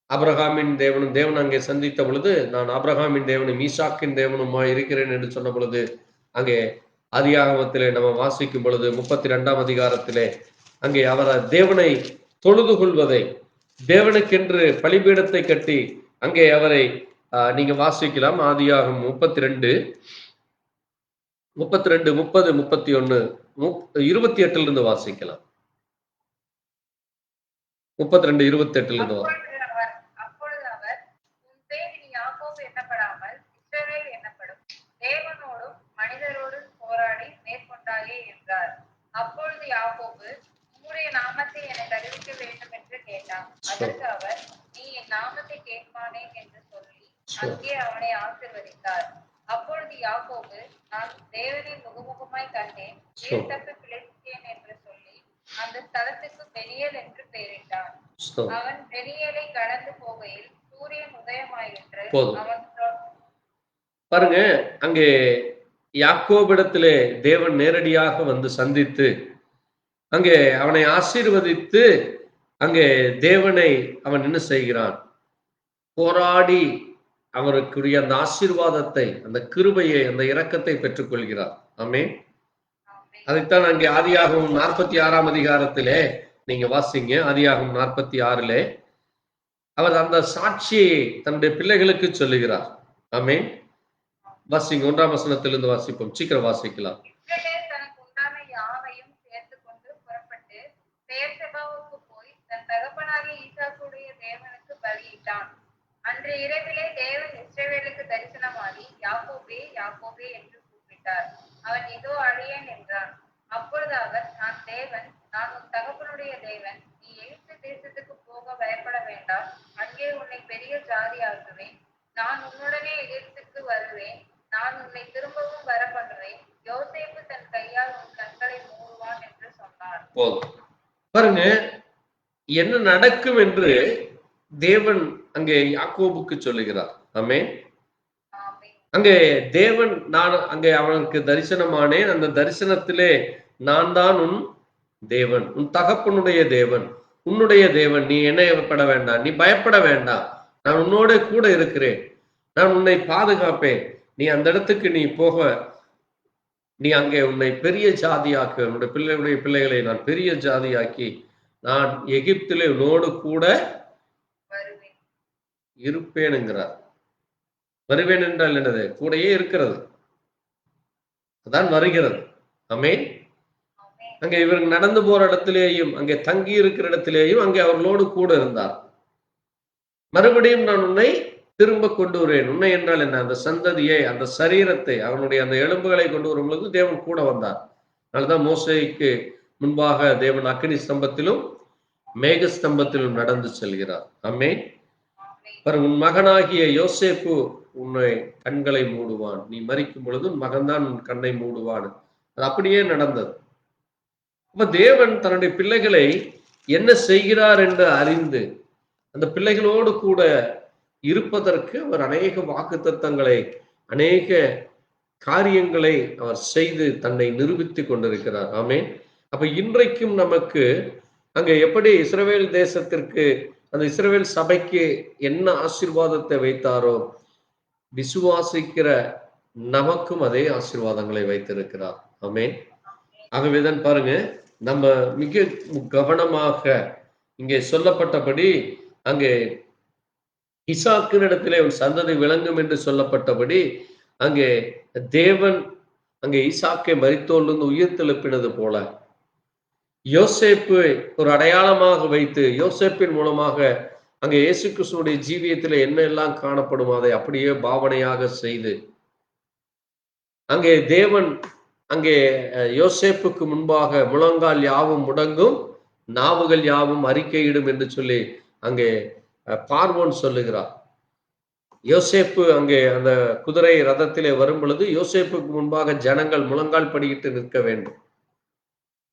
ஆபிரகாமின் தேவன் அங்கே சந்தித்த பொழுது, நான் ஆபிரகாமின் தேவனும் ஈசாக்கின் தேவனுமா இருக்கிறேன் என்று சொன்ன பொழுது, அங்கே ஆதியாகமத்திலே நம்ம வாசிக்கும் பொழுது 32ஆம் அதிகாரத்திலே அங்கே அவர் தேவனை தொழுது கொள்வதை, தேவனுக்கென்று பலிபீடத்தை கட்டி அங்கே அவரை நீங்க வாசிக்கலாம். ஆதியாகம் 32, 30, 31, 28 இருந்து வாசிக்கலாம். 32, 28 இருந்து அப்பொழுது யாக்கோபு, உம்முடைய நாமத்தை எனக்கு அறிவிக்க வேண்டும் என்று கேட்டான். அதற்கு அவர், நீ என் நாமத்தை கேட்பானேன் என்று சொல்லி அங்கே அவனை ஆசீர்வதித்தார். அப்பொழுது யாக்கோபு, நான் தேவனை முகமுகமாய் கண்டேன், தப்பி பிழைத்தேன் என்று சொல்லி அந்த ஸ்தலத்துக்கு பெனியேல் என்று பெயரிட்டான். அவன் பெனியேலை கடந்து போகையில் சூரியன் உதயமாயிற்று. அவன் பாருங்க, அங்கே யாக்கோபிடத்திலே தேவன் நேரடியாக வந்து சந்தித்து அங்கே அவனை ஆசீர்வதித்து அங்கே தேவனை அவன் என்ன செய்கிறான், போராடி அவருக்குரிய அந்த ஆசீர்வாதத்தை, அந்த கிருபையை, அந்த இரக்கத்தை பெற்றுக் கொள்கிறார். ஆமென். அதைத்தான் அங்கே ஆதியாகமம் 46ஆம் அதிகாரத்திலே நீங்க வாசிங்க. ஆதியாகமம் 46 அவர் அந்த சாட்சியை தன்னுடைய பிள்ளைகளுக்கு சொல்லுகிறார். ஆமென். வாசிங்க, 1ஆம் வசனத்திலிருந்து வாசிப்போம். சீக்கிரம் வாசிக்கலாம். தனக்கு உண்டான யாவையும் சேர்த்து கொண்டு புறப்பட்டு பெயர்செபாவுக்கு போய் தன் தகப்பனாகிய ஈசாக்குடைய தேவனுக்கு பலியிட்டான். அன்று இரவிலே தேவன் இஸ்ரவேலுக்கு தரிசனமாகி, யாக்கோபே யாக்கோபே என்று கூப்பிட்டார். அவன் இதோ அழியேன் என்றான். அப்பொழுது அவர், நான் தேவன், நான் உன் தகப்பனுடைய தேவன். நீ எகிப்து தேசத்துக்கு போக பயப்பட வேண்டாம். அங்கே உன்னை பெரிய ஜாதி ஆக்குவேன். நான் உன்னுடனே எகிப்துக்கு வருவேன். நான் உன்னை திரும்பவும் வர பண்ணுவேன். யோசேப்பு தன் கையால் உன் கண்களை மூடுவான் என்று சொன்னார். பாருங்க, என்ன நடக்கும் என்று தேவன் அங்கே யாக்கோபுக்கு சொல்லுகிறார். ஆமென். அங்கே தேவன், நான் அங்கே அவனுக்கு தரிசனமானேன். அந்த தரிசனத்திலே, நான் தான் உன் தேவன், உன் தகப்பனுடைய தேவன், உன்னுடைய தேவன். நீ என்னப்பட வேண்டாம், நீ பயப்பட வேண்டாம், நான் உன்னோட கூட இருக்கிறேன், நான் உன்னை பாதுகாப்பேன். நீ அந்த இடத்துக்கு நீ போக, நீ அங்கே உன்னை பெரிய ஜாதியாக்க, உன்னுடைய பிள்ளைகளை நான் பெரிய ஜாதியாக்கி, நான் எகிப்திலே உன்னோடு கூட இருப்பேனுங்கிறார். வருவேன் என்றால் என்னது? கூடையே இருக்கிறது, அதான் வருகிறது. ஆமென். அங்கே இவர்கள் நடந்து போற இடத்திலேயும், அங்கே தங்கி இருக்கிற இடத்திலேயும் அங்கே அவர்களோடு கூட இருந்தார். மறுபடியும் நான் உன்னை திரும்ப கொண்டு வருவேன். உன்னை என்றால் என்ன? அந்த சந்ததியை, அந்த சரீரத்தை, அவனுடைய அந்த எலும்புகளை கொண்டு வரும்பொழுது தேவன் கூட வந்தார். அதனால்தான் மோசேக்கு முன்பாக தேவன் அக்கினி ஸ்தம்பத்திலும் மேக ஸ்தம்பத்திலும் நடந்து செல்கிறார். ஆமென். உன் மகனாகிய யோசேப்பு உன்னை கண்களை மூடுவான். நீ மரிக்கும் பொழுது உன் மகன்தான் உன் கண்ணை மூடுவான். அது அப்படியே நடந்தது. அப்ப தேவன் தன்னுடைய பிள்ளைகளை என்ன செய்கிறார் என்று அறிந்து அந்த பிள்ளைகளோடு கூட இருப்பதற்கு அவர் அநேக வாக்குத்தத்தங்களை, அநேக காரியங்களை அவர் செய்து தன்னை நிரூபித்துக் கொண்டிருக்கிறார். ஆமென். அப்ப இன்றைக்கும் நமக்கு அங்கே எப்படி இஸ்ரவேல் தேசத்திற்கு, அந்த இஸ்ரவேல் சபைக்கு என்ன ஆசீர்வாதத்தை வைத்தாரோ, விசுவாசிக்கிற நமக்கும் அதே ஆசீர்வாதங்களை வைத்திருக்கிறார். ஆமென். ஆகவேதான் பாருங்க, நம்ம மிக கவனமாக இங்கே சொல்லப்பட்டபடி, அங்கே ஈசாக்கினிடத்திலே ஒரு சந்ததி விளங்கும் என்று சொல்லப்பட்டபடி, அங்கே தேவன் அங்கே ஈசாக்கை மரித்தோரிலிருந்து உயிர் தெழுப்பினது போல யோசேப்பு ஒரு அடையாளமாக வைத்து, யோசேப்பின் மூலமாக அங்கே இயேசு கிறிஸ்துவுடைய ஜீவியத்தில் என்ன எல்லாம் காணப்படுமோ அதை அப்படியே பாவனையாக செய்து அங்கே தேவன் அங்கே யோசேப்புக்கு முன்பாக முழங்கால் யாவும் முடங்கும், நாவுகள் யாவும் அறிக்கையிடும் என்று சொல்லி அங்கே பார்வோன் சொல்லுகிறார். யோசேப்பு அங்கே அந்த குதிரை ரதத்திலே வரும் பொழுது யோசேப்புக்கு முன்பாக ஜனங்கள் முழங்கால் படியிட்டு நிற்க வேண்டும்.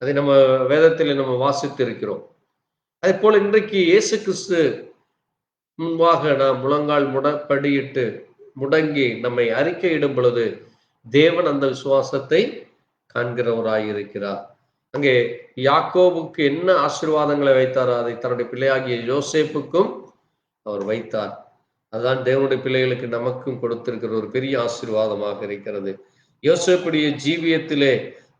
அதை நம்ம வேதத்திலே நம்ம வாசித்து இருக்கிறோம். அதே போல இன்றைக்கு இயேசு கிறிஸ்து முன்பாக நாம் முழங்கால் படியிட்டு முடங்கி நம்மை அறிக்கையிடும் பொழுது தேவன் அந்த விசுவாசத்தை காண்கிறவராயிருக்கிறார். அங்கே யாக்கோபுக்கு என்ன ஆசீர்வாதங்களை வைத்தாரோ அதை தன்னுடைய பிள்ளையாகிய யோசேப்புக்கும் அவர் வைத்தார். அதுதான் தேவனுடைய பிள்ளைகளுக்கு நமக்கும் கொடுத்திருக்கிற ஒரு பெரிய ஆசீர்வாதமாக இருக்கிறது. யோசேப்புடைய ஜீவியத்திலே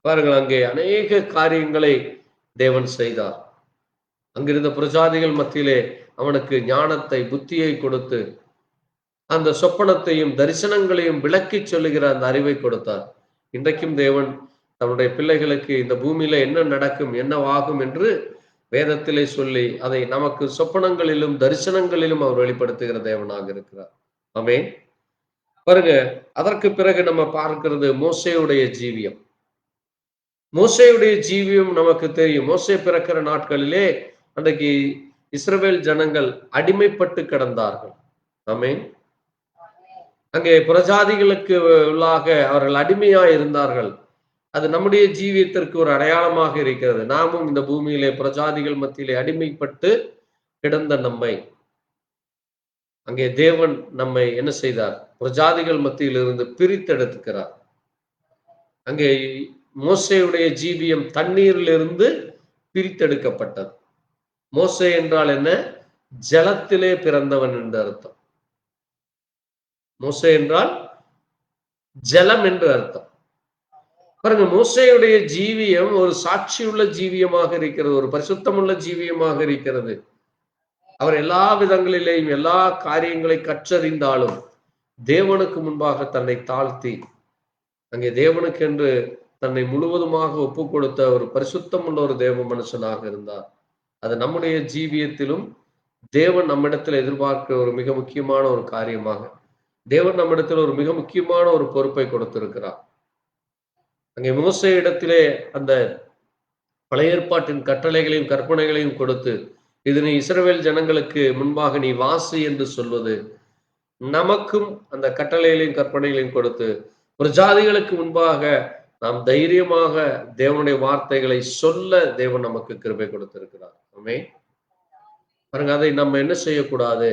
பாருங்கள், அங்கே அநேக காரியங்களை தேவன் செய்தார். அங்கிருந்த பிரஜாதிகள் மத்தியிலே அவனுக்கு ஞானத்தை, புத்தியை கொடுத்து அந்த சொப்பனத்தையும் தரிசனங்களையும் விளக்கி சொல்லுகிற அந்த அறிவை கொடுத்தார். இன்றைக்கும் தேவன் தன்னுடைய பிள்ளைகளுக்கு இந்த பூமியில என்ன நடக்கும், என்னவாகும் என்று வேதத்திலே சொல்லி அதை நமக்கு சொப்பனங்களிலும் தரிசனங்களிலும் அவர் வெளிப்படுத்துகிற தேவனாக இருக்கிறார். ஆமென். பாருங்க, அதற்கு பிறகு நம்ம பார்க்கிறது மோசேயுடைய ஜீவியம். மோசேயுடைய ஜீவியம் நமக்கு தெரியும். மோசே பிறக்கிற நாட்களிலே அன்றைக்கு இஸ்ரவேல் ஜனங்கள் அடிமைப்பட்டு கிடந்தார்கள். ஆமென். அங்கே பிரஜாதிகளுக்கு உள்ளாக அவர்கள் அடிமையாய் இருந்தார்கள். அது நம்முடைய ஜீவியத்திற்கு ஒரு அடையாளமாக இருக்கிறது. நாமும் இந்த பூமியிலே பிரஜாதிகள் மத்தியிலே அடிமைப்பட்டு கிடந்த நம்மை அங்கே தேவன் நம்மை என்ன செய்தார்? பிரஜாதிகள் மத்தியிலிருந்து பிரித்தெடுக்கிறார். அங்கே மோசேயுடைய ஜீவியம் தண்ணீரிலிருந்து பிரித்தெடுக்கப்பட்டது. மோசே என்றால் என்ன? ஜலத்திலே பிறந்தவன் என்று அர்த்தம். மோசே என்றால் ஜலம் என்று அர்த்தம். பாருங்க, மோசேயுடைய ஜீவியம் ஒரு சாட்சியுள்ள ஜீவியமாக இருக்கிறது, ஒரு பரிசுத்தமுள்ள ஜீவியமாக இருக்கிறது. அவர் எல்லா விதங்களிலேயும் எல்லா காரியங்களை கற்றறிந்தாலும் தேவனுக்கு முன்பாக தன்னை தாழ்த்தி அங்கே தேவனுக்கு என்று தன்னை முழுவதுமாக ஒப்பு கொடுத்த ஒரு பரிசுத்தமுள்ள ஒரு தேவ மனுஷனாக இருந்தார். அது நம்முடைய ஜீவியத்திலும் தேவன் நம்மிடத்தில் எதிர்பார்க்கிற ஒரு மிக முக்கியமான ஒரு காரியமாக, தேவன் நம்மிடத்தில் ஒரு மிக முக்கியமான ஒரு பொறுப்பை கொடுத்திருக்கிறார். அங்கே மோசே இடத்திலே அந்த பழைய ஏற்பாட்டின் கட்டளைகளையும் கற்பனைகளையும் கொடுத்து, இது நீ இஸ்ரவேல் ஜனங்களுக்கு முன்பாக நீ வாசி என்று சொல்வது, நமக்கும் அந்த கட்டளைகளையும் கற்பனைகளையும் கொடுத்து பிரஜாதிகளுக்கு முன்பாக நாம் தைரியமாக தேவனுடைய வார்த்தைகளை சொல்ல தேவன் நமக்கு கிருபை கொடுத்திருக்கிறார். ஆமென். பாருங்க, அதை நம்ம என்ன செய்யக்கூடாது?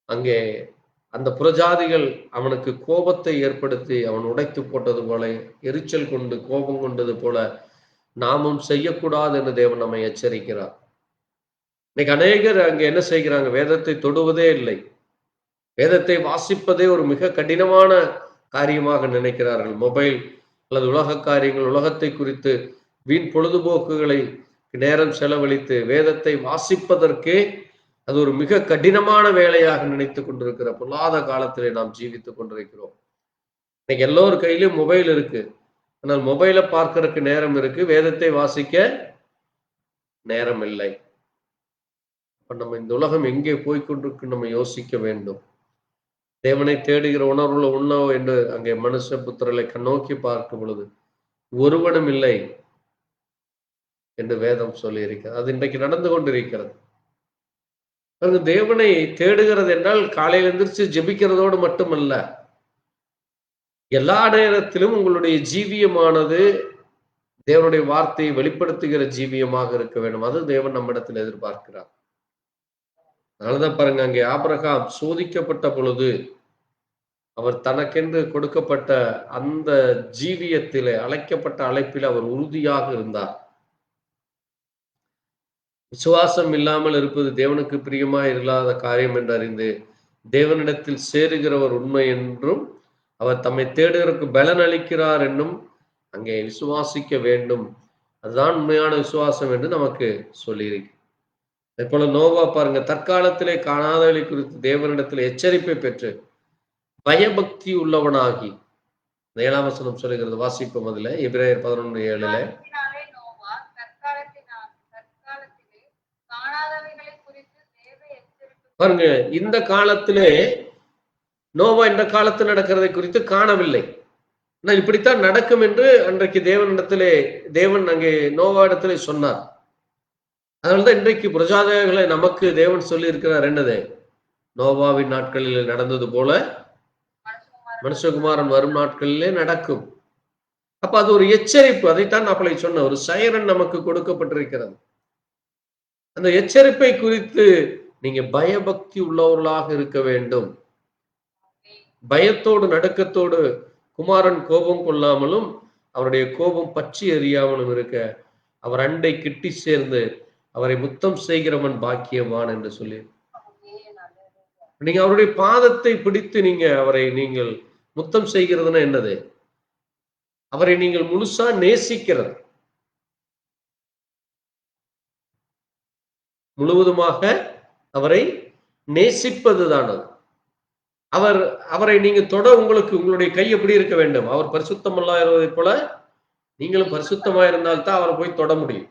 அங்கே அந்த புறஜாதிகள் அவனுக்கு கோபத்தை ஏற்படுத்தி அவன் உடைத்து போட்டது போல, எரிச்சல் கொண்டு கோபம் கொண்டது போல நாமும் செய்யக்கூடாது என்று தேவன் நம்மை எச்சரிக்கிறார். இன்னைக்கு அநேகர் அங்கே என்ன செய்கிறாங்க? வேதத்தை தொடுவதே இல்லை. வேதத்தை வாசிப்பதே ஒரு மிக கடினமான காரியமாக நினைக்கிறார்கள். மொபைல் அல்லது உலக காரியங்கள், உலகத்தை குறித்து வீண் பொழுதுபோக்குகளை நேரம் செலவழித்து வேதத்தை வாசிப்பதற்கே அது ஒரு மிக கடினமான வேலையாக நினைத்து கொண்டிருக்கிற பொல்லாத காலத்திலே நாம் ஜீவித்துக் கொண்டிருக்கிறோம். இன்னைக்கு எல்லோரும் கையிலும் மொபைல் இருக்கு. ஆனால் மொபைலை பார்க்கறதுக்கு நேரம் இருக்கு, வேதத்தை வாசிக்க நேரம் இல்லை. அப்ப நம்ம இந்த உலகம் எங்கே போய்கொண்டிருக்கு நம்ம யோசிக்க வேண்டும். தேவனை தேடுகிற உணர்வுள்ள உண்ணவோ என்று அங்கே மனுஷ புத்திரலை கண்ணோக்கி பார்க்கும் பொழுது ஒருவனும் இல்லை என்று வேதம் சொல்லி இருக்கிறது. அது இன்றைக்கு நடந்து கொண்டிருக்கிறது. தேவனை தேடுகிறது என்றால் காலையில் எந்திரிச்சு ஜெபிக்கிறதோடு மட்டுமல்ல, எல்லா நேரத்திலும் உங்களுடைய ஜீவியமானது தேவனுடைய வார்த்தையை வெளிப்படுத்துகிற ஜீவியமாக இருக்க வேண்டும். அது தேவன் நம்மிடத்தில் எதிர்பார்க்கிறார். அதனாலதான் பாருங்க, அங்கே ஆபிரகாம் சோதிக்கப்பட்ட பொழுது அவர் தனக்கென்று கொடுக்கப்பட்ட அந்த ஜீவியத்திலே அழைக்கப்பட்ட அழைப்பில் அவர் உறுதியாக இருந்தார். விசுவாசம் இல்லாமல் இருப்பது தேவனுக்கு பிரியமா இல்லாத காரியம் என்று அறிந்து தேவனிடத்தில் சேருகிறவர் உண்மை என்றும் அவர் தம்மை தேடுகிறதுக்கு பலன் அளிக்கிறார் என்றும் அங்கே விசுவாசிக்க வேண்டும். அதுதான் உண்மையான விசுவாசம் என்று நமக்கு சொல்லியிருக்கு. அதே போல நோவா பாருங்க, தற்காலத்திலே காணாதவளை குறித்து தேவனிடத்தில் எச்சரிப்பை பெற்று பயபக்தி உள்ளவனாகி, 7ஆம் வசனம் சொல்லுகிறது, வாசிப்போம். அதுல எபிரேயர் 11:7 தற்காலத்திலே காணாதவைகளை குறித்து தேவ பாருங்க, இந்த காலத்திலே நோவா இந்த காலத்தில் நடக்கிறதை குறித்து காணவில்லை. ஆனால் இப்படித்தான் நடக்கும் என்று அன்றைக்கு தேவன் அங்கே நோவா இடத்திலே சொன்னார். அதனால்தான் இன்றைக்கு பிரஜாதேவர்களை நமக்கு தேவன் சொல்லி இருக்கிறார். என்னது? நோவாவின் நாட்களில் நடந்தது போல மனுஷகுமாரன் வரும் நாட்களிலே நடக்கும். அப்ப அது ஒரு எச்சரிப்பு. அதைத்தான் அப்பளை சொன்ன ஒரு சைரன் நமக்கு கொடுக்கப்பட்டிருக்கிறது. அந்த எச்சரிப்பை குறித்து நீங்க பயபக்தி உள்ளவர்களாக இருக்க வேண்டும். பயத்தோடு நடுக்கத்தோடு குமாரன் கோபம் கொள்ளாமலும் அவருடைய கோபம் பற்றி எறியாமலும் இருக்க அவர் அண்டை கிட்டி சேர்ந்து அவரை முத்தம் செய்கிறவன் பாக்கியவான் என்று சொல்லி, நீங்க அவருடைய பாதத்தை பிடித்து நீங்கள் முத்தம் செய்கிறதுனா என்னது? அவரை நீங்கள் முழுசா நேசிக்கிறது, முழுவதுமாக அவரை நேசிப்பதுதான் அது. அவரை நீங்க தொட உங்களுடைய கை எப்படி இருக்க வேண்டும்? அவர் பரிசுத்தமல்லா இருப்பதை போல நீங்களும் பரிசுத்தமா இருந்தால்தான் அவரை போய் தொட முடியும்.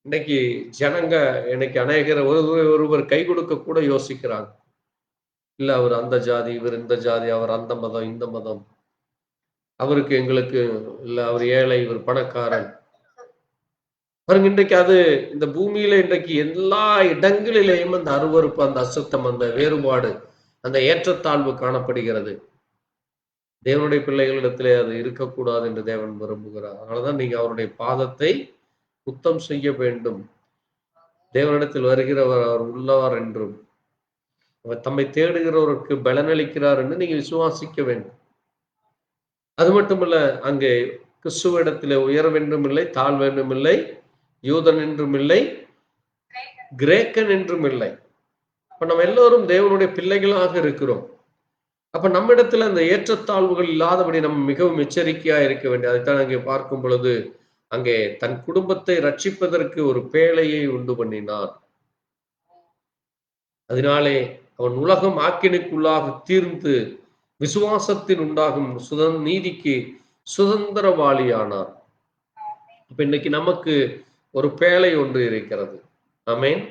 இன்னைக்கு ஜனங்க அநேகர் ஒருவர் கை கொடுக்க கூட யோசிக்கிறாங்க. இல்ல, அவர் அந்த ஜாதி, இவர் இந்த ஜாதி, அவர் அந்த மதம் இந்த மதம், அவருக்கு எங்களுக்கு இல்ல, அவர் ஏழை, இவர் பணக்காரன். பாருங்க, இன்றைக்கு அது இந்த பூமியில இன்றைக்கு எல்லா இடங்களிலேயும் அந்த அருவருப்பு, அந்த அசுத்தம், அந்த வேறுபாடு, அந்த ஏற்றத்தாழ்வு காணப்படுகிறது. தேவனுடைய பிள்ளைகளிடத்திலே அது இருக்கக்கூடாது என்று தேவன் விரும்புகிறார். அதனாலதான் நீங்க அவருடைய பாதத்தை சுத்தம் செய்ய வேண்டும். தேவனிடத்தில் வருகிறவர் அவர் உள்ளவர் என்றும் அவர் தம்மை தேடுகிறவருக்கு பலனளிக்கிறார் என்று நீங்க விசுவாசிக்க வேண்டும். அது மட்டுமல்ல, அங்கே கிறிஸ்துவிடத்திலே உயர்வென்றும் இல்லை, தாழ்வென்றும் இல்லை, யூதன் என்றும் இல்லை, கிரேக்கன் என்றும் இல்லை. அப்ப நம்ம எல்லோரும் தேவனுடைய பிள்ளைகளாக இருக்கிறோம். அப்ப நம்ம இடத்துல அந்த ஏற்றத்தாழ்வுகள் இல்லாதபடி நம்ம மிகவும் எச்சரிக்கையா இருக்க வேண்டும். அதைத்தான் அங்கே பார்க்கும் பொழுது, அங்கே தன் குடும்பத்தை ரட்சிப்பதற்கு ஒரு பேழையை உண்டு பண்ணினான். அதனாலே அவன் உலகம் ஆக்கினுக்குள்ளாக தீர்ந்து விசுவாசத்தில் உண்டாகும் நீதிக்கு சுதந்திரவாளியானார். இப்ப இன்னைக்கு நமக்கு ஒரு பேழை ஒன்று இருக்கிறது. ஆமென்.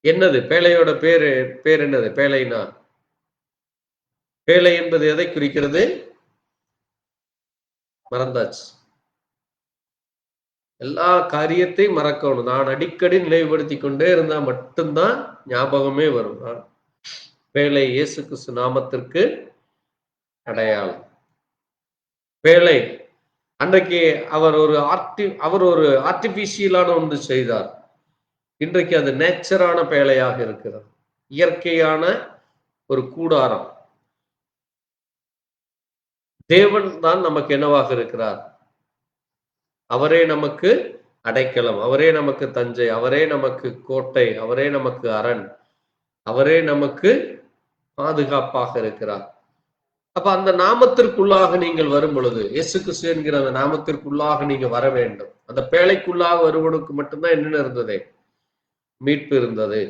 என்னது பேழையோட பேர் என்னது? பேழைனா, பேழை என்பது எதை குறிக்கிறது? மறந்தாச்சு. எல்லா காரியத்தையும் மறக்கணும். நான் அடிக்கடி நினைவுபடுத்தி கொண்டே இருந்தா மட்டும்தான் ஞாபகமே வரும். பேழை இயேசு கிறிஸ்து நாமத்திற்கு அடையாளம். பேழை அன்றைக்கு அவர் ஒரு ஆர்டிபிஷியலான ஒன்று செய்தார். இன்றைக்கு அது நேச்சரான பேழையாக இருக்கிறது. இயற்கையான ஒரு கூடாரம். தேவன் தான் நமக்கு என்னவாக இருக்கிறார்? அவரே நமக்கு அடைக்கலம், அவரே நமக்கு தஞ்சை, அவரே நமக்கு கோட்டை, அவரே நமக்கு அரண், அவரே நமக்கு பாதுகாப்பாக இருக்கிறார். அப்ப அந்த நாமத்திற்குள்ளாக நீங்கள் வரும் பொழுது, இயேசு கிறிஸ்து என்கிற அந்த நாமத்திற்குள்ளாக நீங்க வர வேண்டும். அந்த பேழைக்குள்ளாக வருவனுக்கு மட்டும்தான் என்ன இருந்தது? மீட்பு இருந்தது.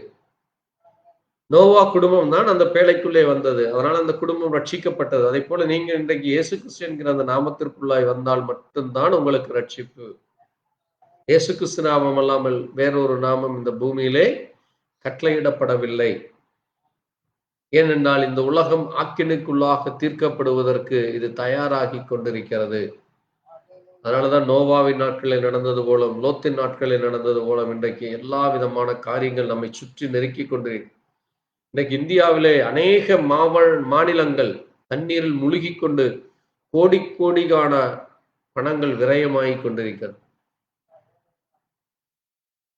நோவா குடும்பம் தான் அந்த பேழைக்குள்ளே வந்தது. அதனால அந்த குடும்பம் ரட்சிக்கப்பட்டது. அதே போல நீங்க இன்றைக்கு இயேசு கிறிஸ்து என்கிற அந்த நாமத்திற்குள்ளாய் வந்தால் மட்டும்தான் உங்களுக்கு ரட்சிப்பு. இயேசு கிறிஸ்து நாமம் அல்லாமல் வேறொரு நாமம் இந்த பூமியிலே கட்டளையிடப்படவில்லை. ஏனென்றால் இந்த உலகம் ஆக்கினுக்குள்ளாக தீர்க்கப்படுவதற்கு இது தயாராகி கொண்டிருக்கிறது. அதனாலதான் நோவாவின் நாட்களில் நடந்தது போலும், லோத்தின் நாட்களில் நடந்தது போலும் இன்றைக்கு எல்லா விதமான காரியங்கள் நம்மை சுற்றி நெருக்கி கொண்டிருக்கிறது. இன்னைக்கு இந்தியாவிலே அநேக மாநிலங்கள் தண்ணீரில் முழுகி கொண்டு கோடிக்கான பணங்கள் விரயமாகி கொண்டிருக்கிறது.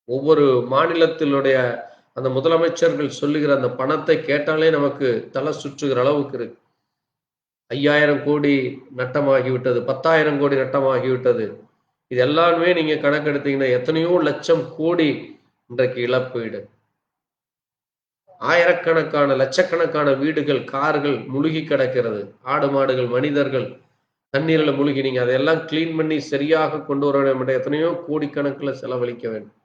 ஒவ்வொரு மாநிலத்தினுடைய அந்த முதலமைச்சர்கள் சொல்லுகிற அந்த பணத்தை கேட்டாலே நமக்கு தலை சுற்றுகிற அளவுக்கு இருக்கு. 5000 கோடி நட்டமாகிவிட்டது, 10,000 கோடி நட்டமாகிவிட்டது. இது எல்லாமே நீங்க கணக்கெடுத்தீங்கன்னா எத்தனையோ லட்சம் கோடி இன்றைக்கு இழப்பீடு. ஆயிரக்கணக்கான லட்சக்கணக்கான வீடுகள், கார்கள் முழுகி கிடக்கிறது. ஆடு மாடுகள், மனிதர்கள் தண்ணீரில் முழுகி. நீங்க அதையெல்லாம் கிளீன் பண்ணி சரியாக கொண்டு வர வேண்டும். எத்தனையோ கோடிக்கணக்கில் செலவழிக்க வேண்டும்.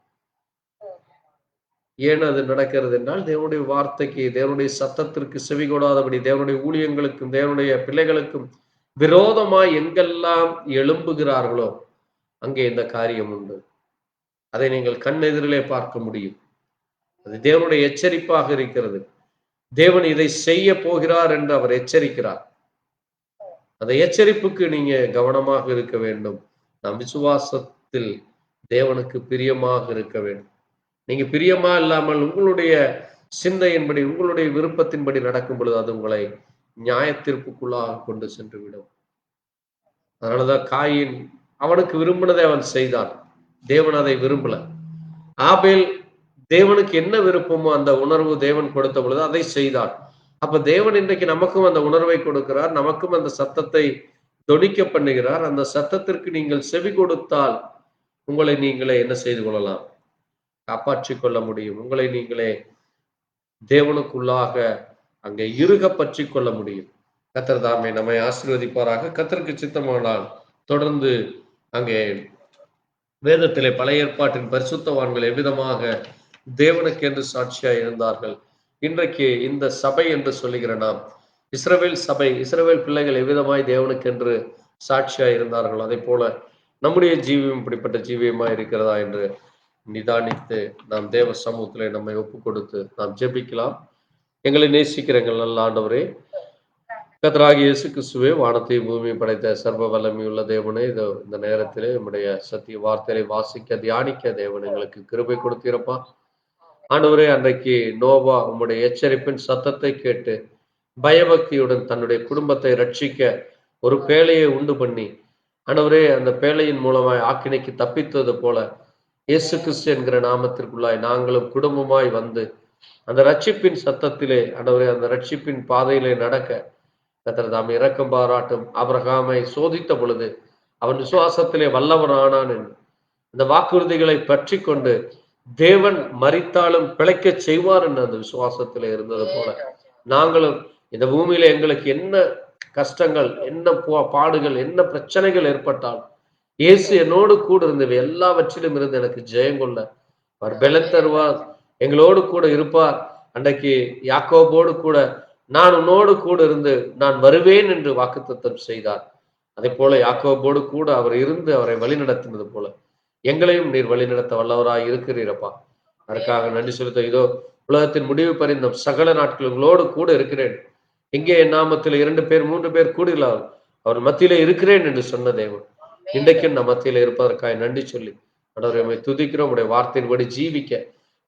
ஏன் அது நடக்கிறது என்றால், தேவனுடைய வார்த்தைக்கு, தேவனுடைய சத்தத்திற்கு செவி கொடாதபடி, தேவனுடைய ஊழியங்களுக்கும் தேவனுடைய பிள்ளைகளுக்கும் விரோதமாய் எங்கெல்லாம் எழும்புகிறார்களோ அங்கே இந்த காரியம் உண்டு. அதை நீங்கள் கண்ணெதிரிலே பார்க்க முடியும். அது தேவனுடைய எச்சரிப்பாக இருக்கிறது. தேவன் இதை செய்ய போகிறார் என்று அவர் எச்சரிக்கிறார். அந்த எச்சரிப்புக்கு நீங்க கவனமாக இருக்க வேண்டும். நாம் விசுவாசத்தில் தேவனுக்கு பிரியமாக இருக்க வேண்டும். நீங்க பிரியமா இல்லாமல் உங்களுடைய சிந்தையின்படி, உங்களுடைய விருப்பத்தின்படி நடக்கும் பொழுது அது உங்களை நியாயத்தீர்ப்புக்குள்ளாக கொண்டு சென்று விடும். அதனாலதான் காயின் அவனுக்கு விரும்பினதை அவன் செய்தான். தேவன் அதை விரும்பல. ஆபேல் தேவனுக்கு என்ன விருப்பமோ அந்த உணர்வு தேவன் கொடுத்த பொழுது அதை செய்தான். அப்ப தேவன் இன்றைக்கு நமக்கும் அந்த உணர்வை கொடுக்கிறார். நமக்கும் அந்த சத்தத்தை தொனிக்க பண்ணுகிறார். அந்த சத்தத்திற்கு நீங்கள் செவி கொடுத்தால் உங்களை நீங்களே என்ன செய்து கொள்ளலாம்? காப்பாற்றிக் கொள்ள முடியும். உங்களை நீங்களே தேவனுக்குள்ளாக அங்கே இறுக பற்றி கொள்ள முடியும். கர்த்தர் தாமே நம்மை ஆசீர்வதிப்பாராக. கர்த்தருக்கு சித்தமானால் தொடர்ந்து அங்கே வேதத்திலே பழைய ஏற்பாட்டின் பரிசுத்தவான்கள் எவ்விதமாக தேவனுக்கு என்று சாட்சியாய் இருந்தார்கள். இன்றைக்கு இந்த சபை என்று சொல்லுகிற நாம் இஸ்ரவேல் சபை, இஸ்ரவேல் பிள்ளைகள் எவ்விதமாய் தேவனுக்கென்று சாட்சியாய் இருந்தார்கள், அதை போல நம்முடைய ஜீவியம் இப்படிப்பட்ட ஜீவியமாய் இருக்கிறதா என்று நிதானித்து நாம் தேவ சமூகத்திலே நம்மை ஒப்பு கொடுத்து நாம் ஜெபிக்கலாம். எங்களை நேசிக்கிற எங்கள் நல்ல ஆண்டவரே, கர்த்தராகிய இயேசு கிறிஸ்துவே, வானத்தையும் பூமியும் படைத்த சர்வ வல்லமையுள்ள தேவனே, இந்த நேரத்திலே நம்முடைய சத்திய வார்த்தையை வாசிக்க தியானிக்க தேவன் எங்களுக்கு கிருபை கொடுத்தீரப்பா. ஆண்டவரே, அன்றைக்கு நோவா உம்முடைய எச்சரிப்பின் சத்தத்தை கேட்டு பயபக்தியுடன் தன்னுடைய குடும்பத்தை ரட்சிக்க ஒரு பேழையை உண்டு பண்ணி, ஆண்டவரே, அந்த பேழையின் மூலமாய் ஆக்கினைக்கு தப்பித்தது போல இயேசு கிறிஸ்து என்கிற நாமத்திற்குள்ளாய் நாங்களும் குடும்பமாய் வந்து அந்த ரட்சிப்பின் சத்தத்திலே, ஆண்டவரே, அந்த ரட்சிப்பின் பாதையிலே நடக்க கர்த்தர் தாம் இரக்கம் பாராட்டும். ஆபிரகாமை சோதித்த பொழுது அவன் விசுவாசத்திலே வல்லவனானான் என்று அந்த வாக்குறுதிகளை பற்றி கொண்டு தேவன் மரித்தாலும் பிழைக்க செய்வார் என்று அந்த விசுவாசத்திலே இருந்தது போல நாங்களும் இந்த பூமியில எங்களுக்கு என்ன கஷ்டங்கள், என்ன பாடுகள், என்ன பிரச்சனைகள் ஏற்பட்டால் இயேசு என்னோடு கூட இருந்தவை எல்லாவற்றிலும் இருந்து எனக்கு ஜெயம் கொள்ள அவர் பலன் தருவார், எங்களோடு கூட இருப்பார். அன்றைக்கு யாக்கோபோடு கூட நான் உன்னோடு கூட இருந்து நான் வருவேன் என்று வாக்குத்தத்தம் செய்தார். அதே போல யாக்கோபோடு கூட அவர் இருந்து அவரை வழி நடத்தினது போல எங்களையும் நீர் வழி நடத்த வல்லவராய் இருக்கிறீரப்பா. அதற்காக நன்றி செலுத்த. இதோ உலகத்தின் முடிவு பரிந்தும் சகல நாட்கள் உங்களோடு கூட இருக்கிறேன். எங்கே என் நாமத்தில் 2 பேர் 3 பேர் கூடுகிறார் அவர் மத்தியிலே இருக்கிறேன் என்று சொன்ன தேவன் இன்றைக்கும் நம் மத்தியிலே இருப்பதற்காக நன்றி சொல்லி ஆண்டவரை துதிக்கிறோம். உடைய வார்த்தையின்படி ஜீவிக்க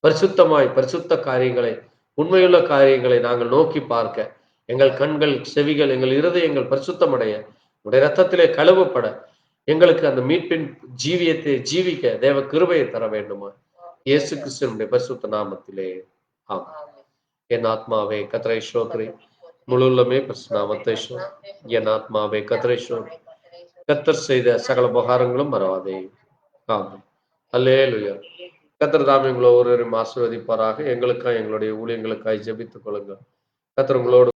பரிசுத்தமாய் பரிசுத்த காரியங்களை, உண்மையுள்ள காரியங்களை நாங்கள் நோக்கி பார்க்க எங்கள் கண்கள், செவிகள், எங்கள் இருதயங்கள் பரிசுத்தமடைய உடைய ரத்தத்திலே கழுவப்பட எங்களுக்கு அந்த மீட்பின் ஜீவியத்தை ஜீவிக்க தேவ கிருபையை தர வேண்டுமா இயேசு கிறிஸ்துவினுடைய பரிசுத்த நாமத்திலே ஆமென். என் ஆத்மாவே கர்த்தரை ஸ்தோத்திரி, முழு உள்ளமே பரிசுத்த நாமத்தை ஸ்தோத்திரி. என் ஆத்மாவே கர்த்தரை ஸ்தோத்திரி, கர்த்தர் செய்த சகல உபகாரங்களும் மறவாதே. ஆமென். அல்லேலூயா. கர்த்தர் தாமே உங்களை ஒருவரையும் ஆசீர்வதிப்பாராக. எங்களுக்காய் எங்களுடைய ஊழியங்களுக்காய் ஜெபித்துக் கொள்ளுங்கள். கர்த்தர் உங்களோடு